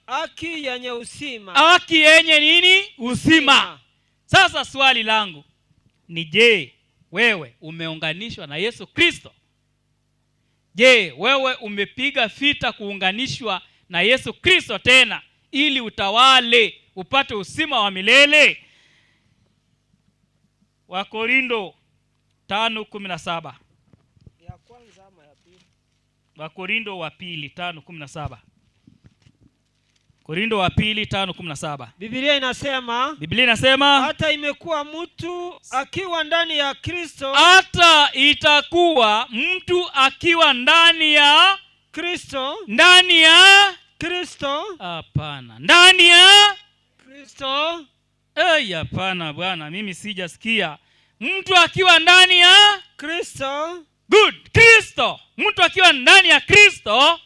haki yenye uzima. Haki yenye nini? Uzima. Sasa swali langu ni, je, wewe umeunganishwa na Yesu Kristo? Je, wewe umepiga vita kuunganishwa na Yesu Kristo tena ili utawale upate uzima wa milele? Wakorintho 5:17. Ya kwanza ama ya pili? Wakorintho wa pili 5:17. Korintho wa pili 5:17. Biblia inasema hata imekuwa mtu akiwa ndani ya Kristo, hata itakuwa mtu akiwa ndani ya Kristo. Hapana, ndani ya Kristo. Hapana bwana, mimi sijasikia. Mtu akiwa ndani ya Kristo. Good. Kristo. Mtu akiwa ndani ya Kristo,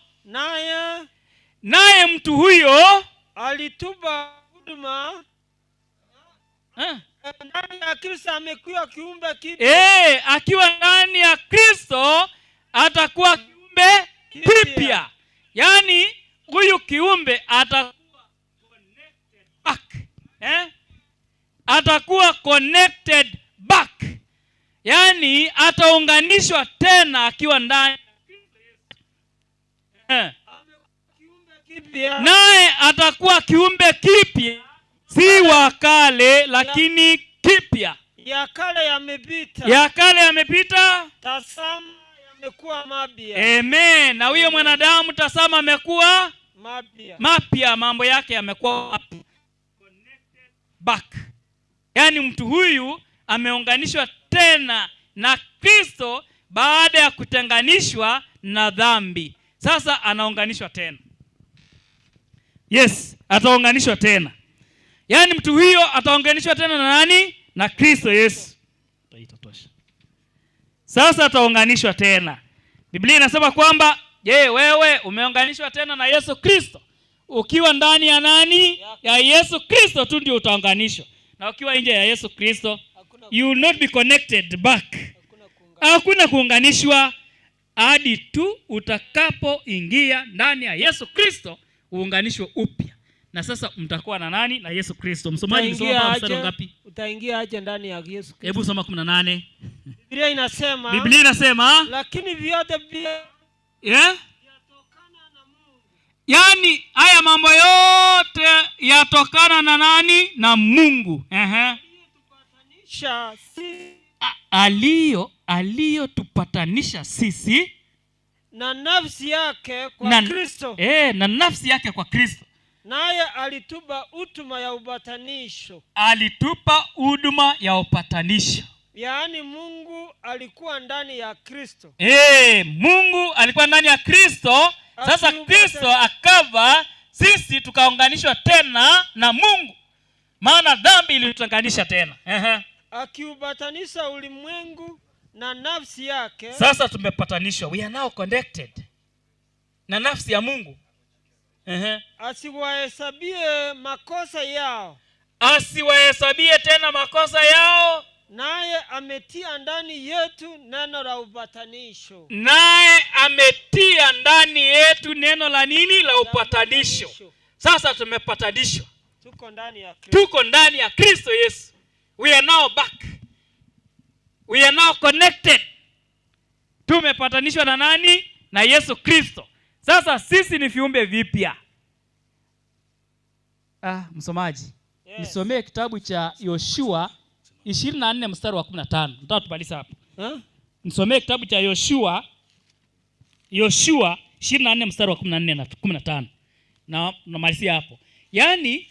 naye mtu huyo alitupa huduma. Ndani ya Kristo amekuwa kiumbe kipya. Akiwa ndani ya Kristo atakuwa kiumbe kipya. Yaani huyu kiumbe atakuwa connected back. Atakuwa connected back. Yaani ataunganishwa tena akiwa ndani. Naye atakuwa kiumbe kipya, si wa kale lakini kipya. Ya kale yamepita, tazama yamekuwa mapya. Amen. Na huyo mwanadamu tazama amekuwa mapya, mambo yake yamekuwa connected back. Yaani mtu huyu ameunganishwa tena na Kristo baada ya kutenganishwa na dhambi. Sasa anaunganishwa tena. Yes, ataunganishwa tena. Yaani mtu huyo ataunganishwa tena na nani? Na Kristo Yesu. Itatosha. Sasa ataunganishwa tena. Biblia inasema kwamba, je, wewe umeunganishwa tena na Yesu Kristo? Ukiwa ndani ya nani? Ya Yesu Kristo tu ndio utaunganishwa. Na ukiwa nje ya Yesu Kristo, you will not be connected back. Hakuna kuunganishwa hadi tu utakapoingia ndani ya Yesu Kristo, uunganishwe upya. Na sasa mtakuwa na nani? Na Yesu Kristo. Msomaji msoma mstari ngapi? Utaingia aje ndani ya Yesu Kristo? Hebu soma 18. Biblia inasema lakini vyote pia yatokana na Mungu. Yaani haya mambo yote yatokana na nani? Na Mungu. Aliyotupatanisha sisi na nafsi yake kwa Kristo. Na nafsi yake kwa Kristo. Naye alitupa huduma ya upatanisho. Yaani Mungu alikuwa ndani ya Kristo. Mungu alikuwa ndani ya Kristo. Sasa Kristo akava sisi tukaunganishwa tena na Mungu. Maana dhambi ilitutenganisha tena. Akiupatanisha ulimwengu na nafsi yake. Sasa tumepatanishwa. We are now connected na nafsi ya Mungu. Asiwahesabie makosa yao. Asiwahesabie tena makosa yao. Naye ametia ndani yetu neno la upatanisho. La nini? La upatanisho. Sasa tumepatanishwa. Tuko ndani ya Kristo Yesu. We are now back. We are now connected. Tumepatanishwa na nani? Na Yesu Kristo. Sasa sisi ni viumbe vipya. Msomaji. Yes. Nisomee kitabu cha Yoshua 24 mstari wa 15. Nataka tubaliza hapo. Nisomee kitabu cha Yoshua 24 mstari wa 14 na 15. Na namalizia hapo. Yaani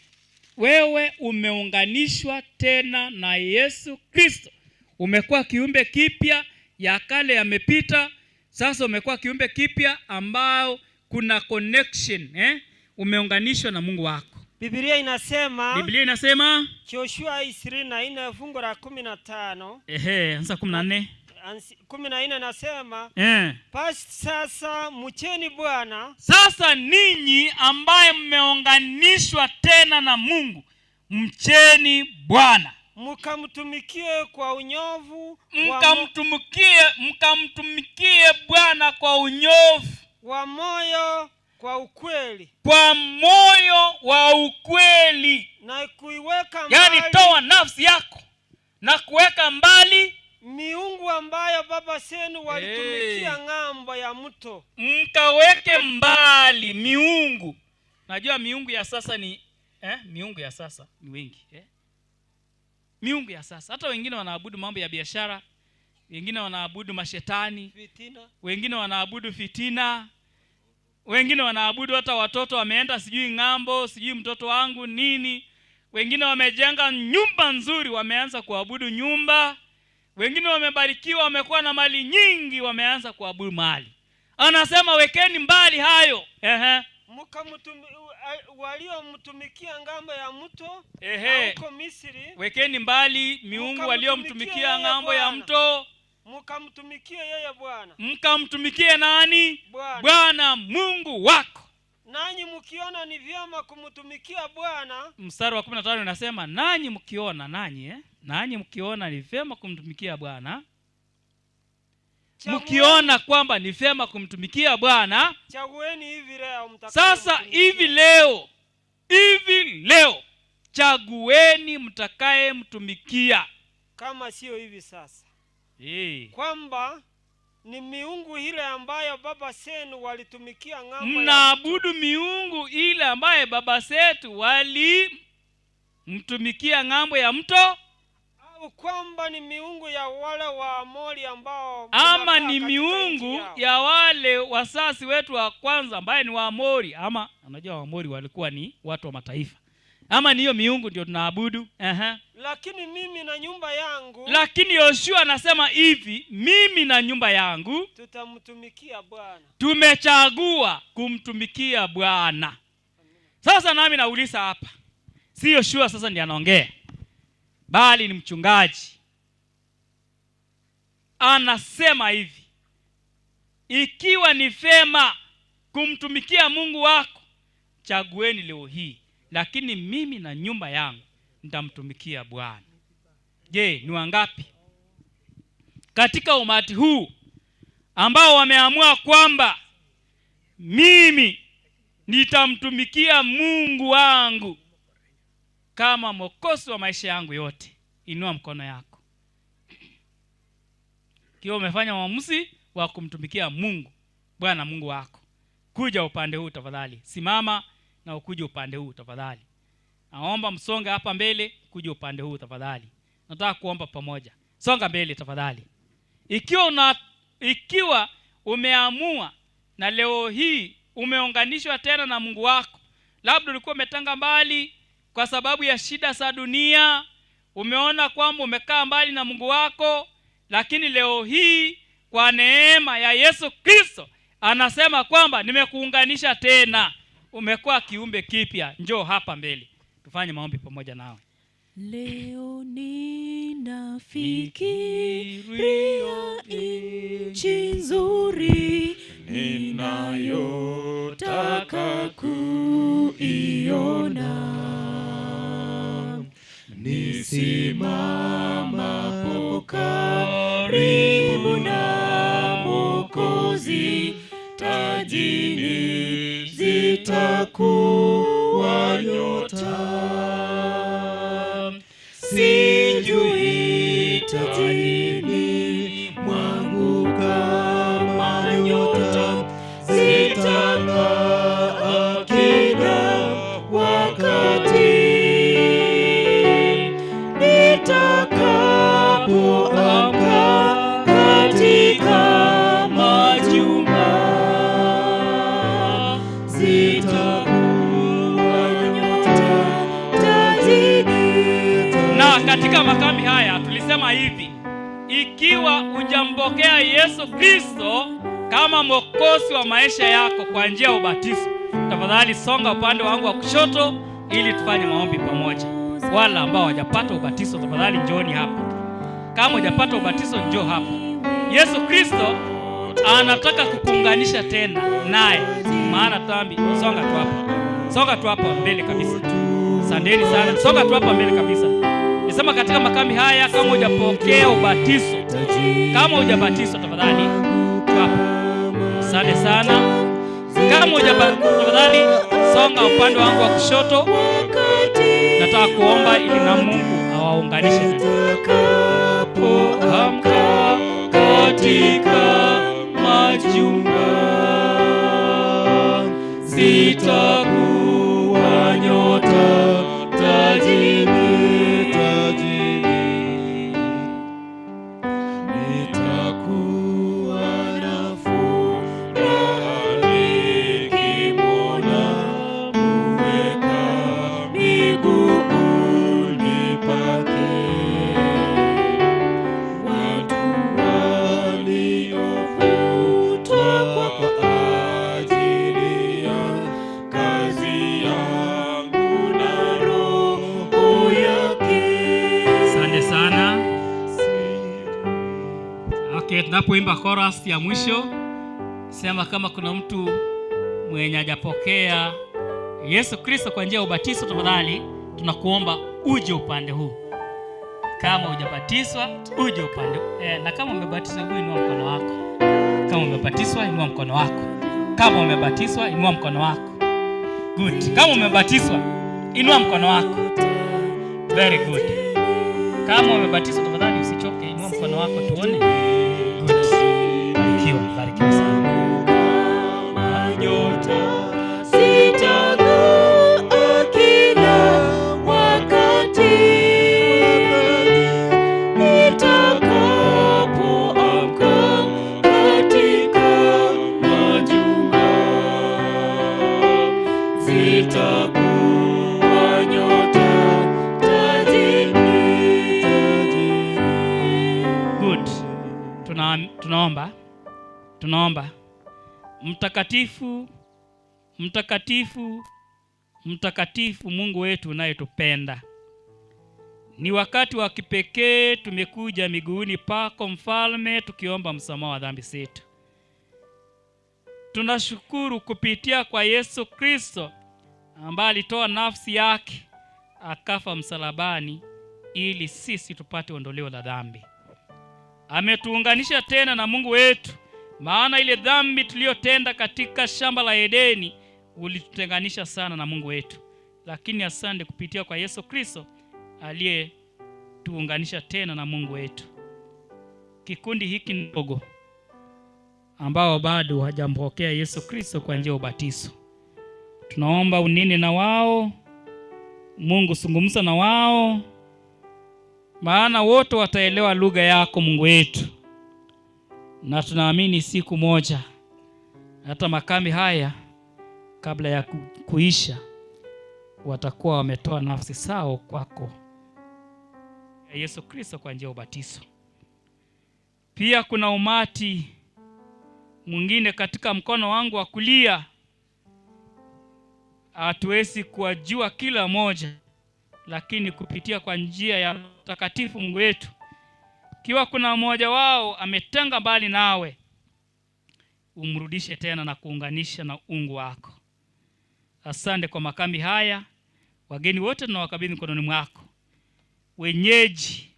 wewe umeunganishwa tena na Yesu Kristo. Umekuwa kiumbe kipya, ya kale yamepita, sasa umekuwa kiumbe kipya ambao kuna connection, umeunganishwa na Mungu wako. Biblia inasema Joshua 24 fungu la 15. Anza 14. 14 nasema basi sasa mcheni Bwana. Sasa ninyi ambaye mmeunganishwa tena na Mungu, mcheni Bwana. Mkamtumikie kwa unyovu, mkamtumikie Bwana kwa unyovu wa moyo, kwa ukweli. Kwa moyo wa ukweli. Na kuiweka mbali, yani toa nafsi yako na kuweka mbali miungu ambayo baba zenu walitumikia ng'ambo ya mto. Mkaweke mbali miungu. Najua miungu ya sasa ni miungu ya sasa ni wengi. Miungu ya sasa, hata wengine wanaabudu mambo ya biashara, wengine wanaabudu mashetani, wengine wanaabudu fitina, wengine wanaabudu hata watoto wameenda sijui ng'ambo, sijui mtoto wangu nini. Wengine wamejenga nyumba nzuri, wameanza kuabudu nyumba. Wengine wamebarikiwa, wamekuwa na mali nyingi, wameanza kuabudu mali. Anasema wekeni mbali hayo. Waliomtumikia ng'ambo ya mto huko Misri, wekeni mbali miungu waliomtumikia ng'ambo ya mto. Mkamtumikie yeye Bwana. Mkamtumikie nani? Bwana Mungu wako. Nanyi mkiona ni vyema kumtumikia Bwana. Mstari wa 15 unasema nanyi mkiona ni vyema kumtumikia Bwana. Mkiona kwamba ni vyema kumtumikia Bwana, chagueni hivi leo sasa hivi leo chagueni mtakaye mtumikia. Kama sio hivi sasa. Kwamba ni miungu ile ambayo baba zenu walitumikia ng'ambo. Mnaabudu miungu ile ambaye baba zetu walimtumikia ng'ambo ya mto. Au kwamba ni miungu ya wale wa Amori ambao, ama ni miungu ya wale wasasi wetu wa kwanza ambaye ni wa Amori. Ama unajua wa Amori walikuwa ni watu wa mataifa. Ama ni hiyo miungu ndio tunaabudu. Lakini mimi na nyumba yangu. Lakini Yoshua anasema hivi, mimi na nyumba yangu tutamtumikia Bwana. Tumechagua kumtumikia Bwana. Sasa nami nauliza hapa, si Yoshua sasa ndiye anaongea, bali ni mchungaji. Anasema hivi, ikiwa ni vyema kumtumikia Mungu wako, chagueni leo hii, lakini mimi na nyumba yangu nitamtumikia Bwana. Je, ni wangapi katika umati huu ambao wameamua kwamba mimi nitamtumikia Mungu wangu kama mwokozi wa maisha yangu yote? Inua mkono yako. Kiwa umefanya uamuzi wa kumtumikia Mungu, Bwana Mungu wako, kuja upande huu tafadhali. Simama na ukuje upande huu tafadhali. Naomba msonge hapa mbele, kuja upande huu tafadhali. Nataka kuomba pamoja. Songa mbele tafadhali. Ikiwa umeamua na leo hii umeunganishwa tena na Mungu wako, labda ulikuwa umetanga mbali kwa sababu ya shida za dunia, umeona kwamba umekaa mbali na Mungu wako, lakini leo hii kwa neema ya Yesu Kristo anasema kwamba nimekuunganisha tena, umekuwa kiumbe kipya. Njoo hapa mbele tufanye maombi pamoja nawe. Leo ninafikiria nchi nzuri ninayotaka kuiona, nisimamapo karibu na Mwokozi, tajini zitakuwa nyota. Sijui tajini mwangu kama nyota, zitang'aa kila wakati katika makambi haya tulisema hivi: ikiwa hujampokea Yesu Kristo kama mwokozi wa maisha yako kwa njia ya ubatizo, tafadhali songa upande wangu wa kushoto ili tufanye maombi pamoja. Wala ambao hawajapata ubatizo, tafadhali njooni hapa. Kama hujapata ubatizo, njoo hapa. Yesu Kristo anataka kukuunganisha tena naye, maana dhambi. Songa tu hapa, songa tu hapa mbele kabisa. Asanteni sana, songa tu hapa mbele kabisa. Nisema katika makambi haya, kama hujapokea ubatizo, kama hujabatizwa, tafadhali tu hapa. Asante sana. Kama hujabatizwa, tafadhali songa upande wangu wa kushoto. Nataka kuomba ili na Mungu awaunganishe tutakapoamka katika majumba, sitakuwa nyota tajini, nitakuwa na furaha nikimwona kuweka miguuni pake watu waliofutwa kwa ajili ya kazi yangu na roho yake. Asante sana. Okay, tunapoimba chorus ya mwisho, sema kama kuna mtu mwenye hajapokea Yesu Kristo kwa njia ya ubatizo, tafadhali tunakuomba uje upande huu. Kama hujabatizwa, uje upande. Na kama umebatizwa, inua mkono wako. Kama umebatizwa, inua mkono wako. Kama umebatizwa, inua mkono wako. Good. Kama umebatizwa, inua mkono wako. Very good. Kama umebatizwa, tafadhali usichoke, inua mkono wako tuone. Good. Barikiwa, barikiwa sana. Sitakuwa kila wakati nitakapoamka katika majumba, sitakuwa nyota tajini. Good. Tunaomba. Mtakatifu, mtakatifu, mtakatifu Mungu wetu unayetupenda, ni wakati wa kipekee tumekuja miguuni pako Mfalme, tukiomba msamaha wa dhambi zetu. Tunashukuru kupitia kwa Yesu Kristo ambaye alitoa nafsi yake akafa msalabani ili sisi tupate ondoleo la dhambi. Ametuunganisha tena na Mungu wetu, maana ile dhambi tuliyotenda katika shamba la Edeni ulitutenganisha sana na Mungu wetu. Lakini asante kupitia kwa Yesu Kristo aliyetuunganisha tena na Mungu wetu. Kikundi hiki ndogo ambao bado hawajampokea Yesu Kristo kwa njia ya ubatizo, tunaomba unene na wao. Mungu, zungumza na wao, maana wote wataelewa lugha yako Mungu wetu. Na tunaamini siku moja hata makambi haya kabla ya kuisha watakuwa wametoa nafsi zao kwako Yesu Kristo kwa njia ya ubatizo. Pia kuna umati mwingine katika mkono wangu wa kulia, hatuwezi kuwajua kila moja, lakini kupitia kwa njia ya takatifu Mungu wetu, kiwa kuna mmoja wao ametenga mbali nawe, umrudishe tena na kuunganisha na uungu wako. Asante kwa makambi haya. Wageni wote tunawakabidhi mikononi mwako, wenyeji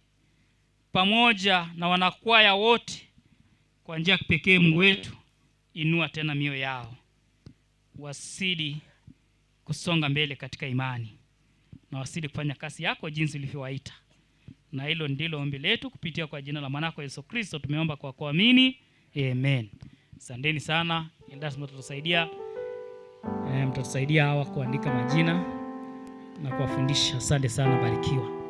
pamoja na wanakwaya wote. Kwa njia pekee Mungu wetu, inua tena mioyo yao, wasidi kusonga mbele katika imani, na wasidi kufanya kazi yako jinsi ulivyowaita. Na hilo ndilo ombi letu kupitia kwa jina la mwanako Yesu Kristo tumeomba kwa kuamini. Amen. Asanteni sana. Lazima mtatusaidia hawa kuandika majina na kuwafundisha. Asante sana, barikiwa.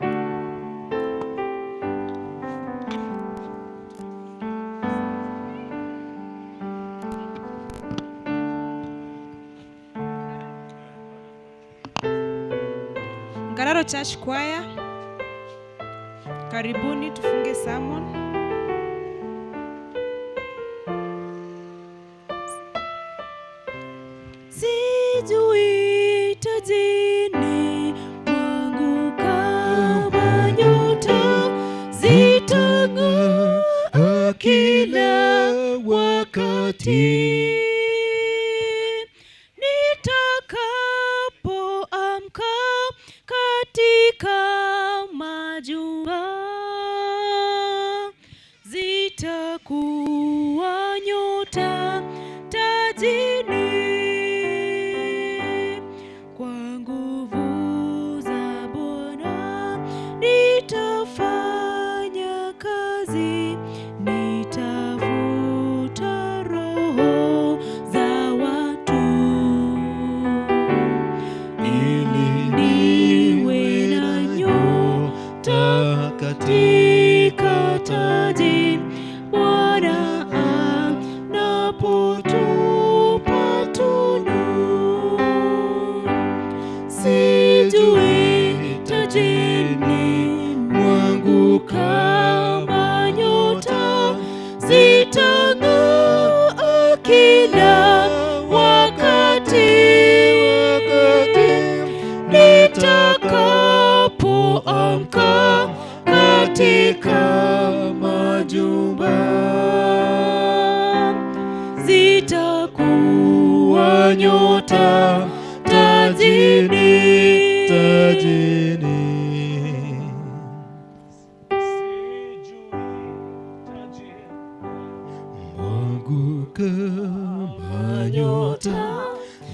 Ngararo Church Choir. Karibuni tufunge sermon. Sijui tajini mwangu kama nyota zitang'aa kila wakati. Nitakapoamka katika majumba, zitakuwa nyota tajini. Kwa nguvu za Bwana nitafanya kazi, nitavuta roho za watu, ili niwe na nyota katika taji. Bwana anapotupa tunu, sijui tajini mwangu kama nyota zitang'aa kila wakati. Nitakapoamka katika majumba, zitakuwa nyota tajini. Mwangu kama nyota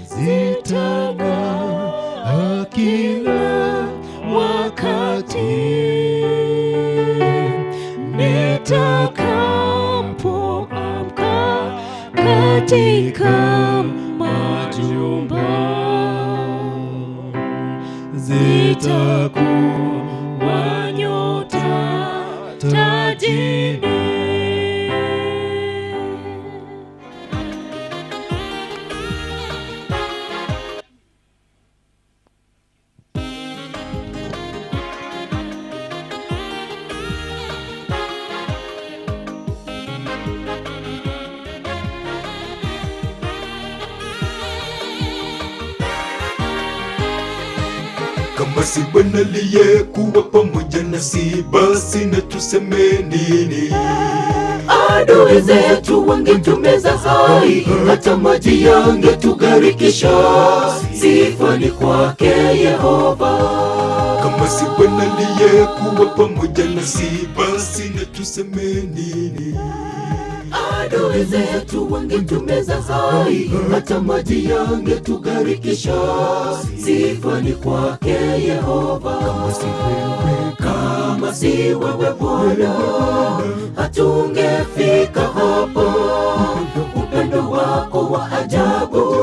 zitang'aa kila wakati. Nitakapoamka katika majumba, zitakuwa nyota tajini. Kama si Bwana aliyekuwa pamoja nasi, basi na tuseme nini? Adui zetu wangetumeza hai, hata maji yangetugharikisha. Sifa ni kwake Yehova. Kama si Bwana aliyekuwa pamoja nasi, basi na tuseme nini? Adui zetu wangetumeza hai, hata maji yangetugharikisha. Sifa ni kwake Yehova. Kama si wewe Bwana, hatungefika hapa. Upendo wako wa ajabu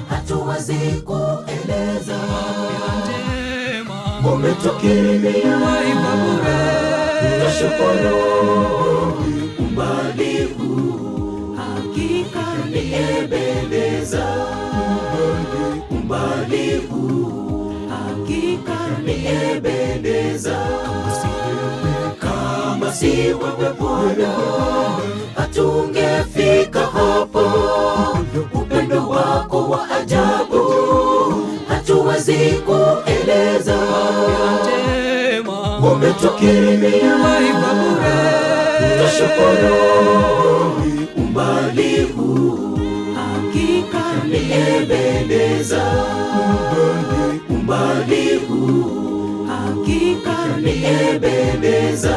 hatuwezi kueleza. Umetukirimia tunashukuru. Umbali huu hakika ni Ebeneza. Umbali huu hakika ni Ebeneza. Kama si wewe Bwana, hatungefika hapa. Upendo wako wa ajabu hatuwezi kueleza. Umetukirimia tunashukuru. Umbali huu hakika ni Ebeneza. Umbali huu hakika ni Ebeneza.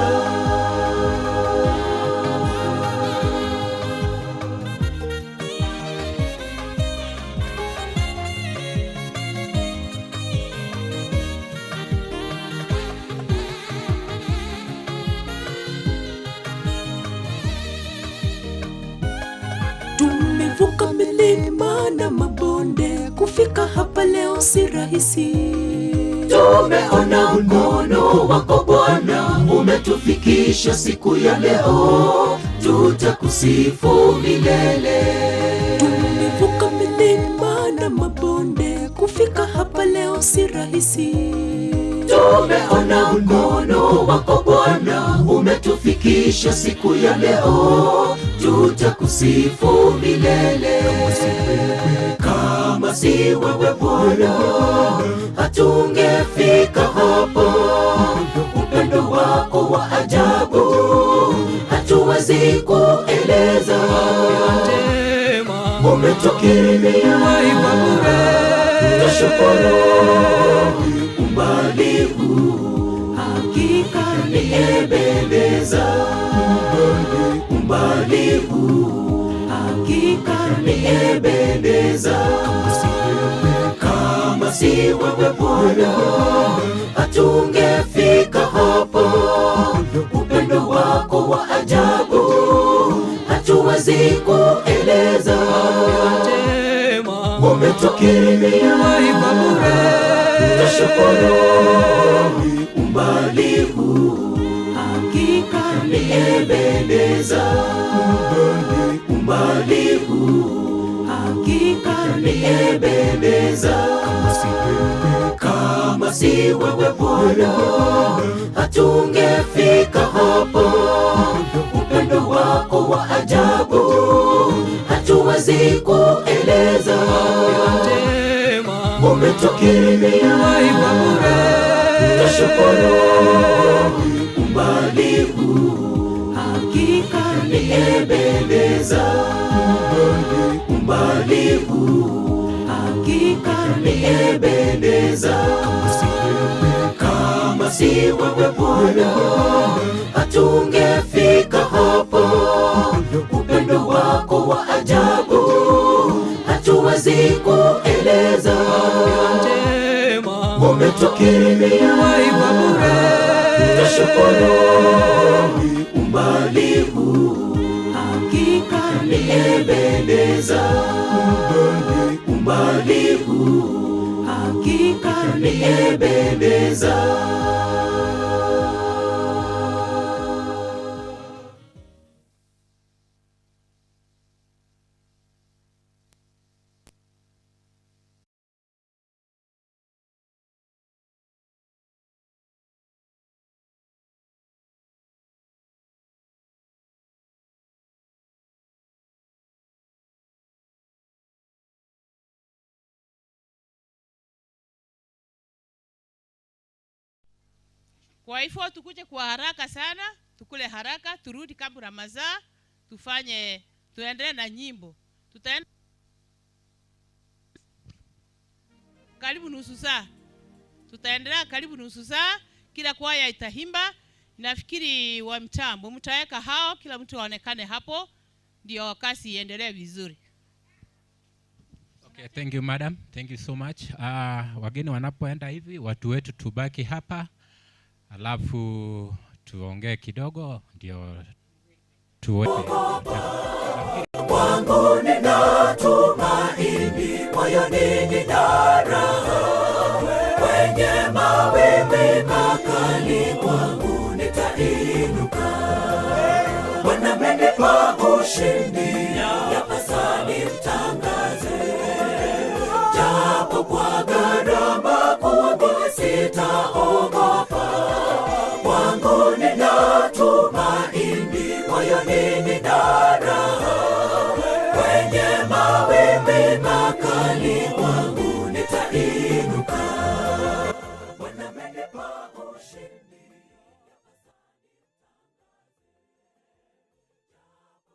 Tumevuka milima na mabonde, kufika hapa leo si rahisi. Tumeona mkono wako Bwana, umetufikisha siku ya leo. Tutakusifu milele. Tumevuka milima na mabonde, kufika hapa leo si rahisi. Tumeona mkono wako Bwana, umetufikisha siku ya leo. Tutakusifu milele. Kama si wewe Bwana, hatungefika hapa. Upendo wako wa ajabu hatuwezi kueleza. Umetukirimia tunashukuru. Umbali huu hakika ni Ebeneza. Umbali huu hakika ni Ebeneza. Kama si wewe Bwana, hatungefika hapa. Upendo wako wa ajabu hatuwezi kueleza. Umetukirimia tunashukuru. Umbali huu hakika ni Ebeneza. Umbali huu hakika ni Ebeneza. Kama si wewe Bwana, hatungefika hapa. Upendo wako wa ajabu hatuwezi kueleza. Umetukirimia tunashukuru. Umbali huu hakika ni Ebeneza. Umbali huu hakika ni Ebeneza. Kama si wewe Bwana, hatungefika hapa. Upendo wako wa ajabu hatuwezi kueleza. Umetukirimia tunashukuru. Umbali huu hakika ni Ebeneza. Umbali huu hakika ni Ebeneza. Kwa hivyo tukuje kwa haraka sana, tukule haraka, turudi kabla Ramadhani, tuendelee na nyimbo. Tutaenda karibu nusu saa. Tutaendelea karibu nusu saa, kila kwaya itahimba. Nafikiri wa mtambo mtaweka hao, kila mtu aonekane hapo, ndio kasi iendelee vizuri. Okay, thank you madam. Thank you so much. Wageni wanapoenda hivi, watu wetu tubaki hapa. Alafu tuongee kidogo ndio tuweke. Kwangu nina tumaini, moyoni nina raha. Kwenye mawimbi makali kwangu nitainuka. Bwana amenipa ushindi, yapasa nimtangaze. Japo kwa gharama kubwa sitaogopa.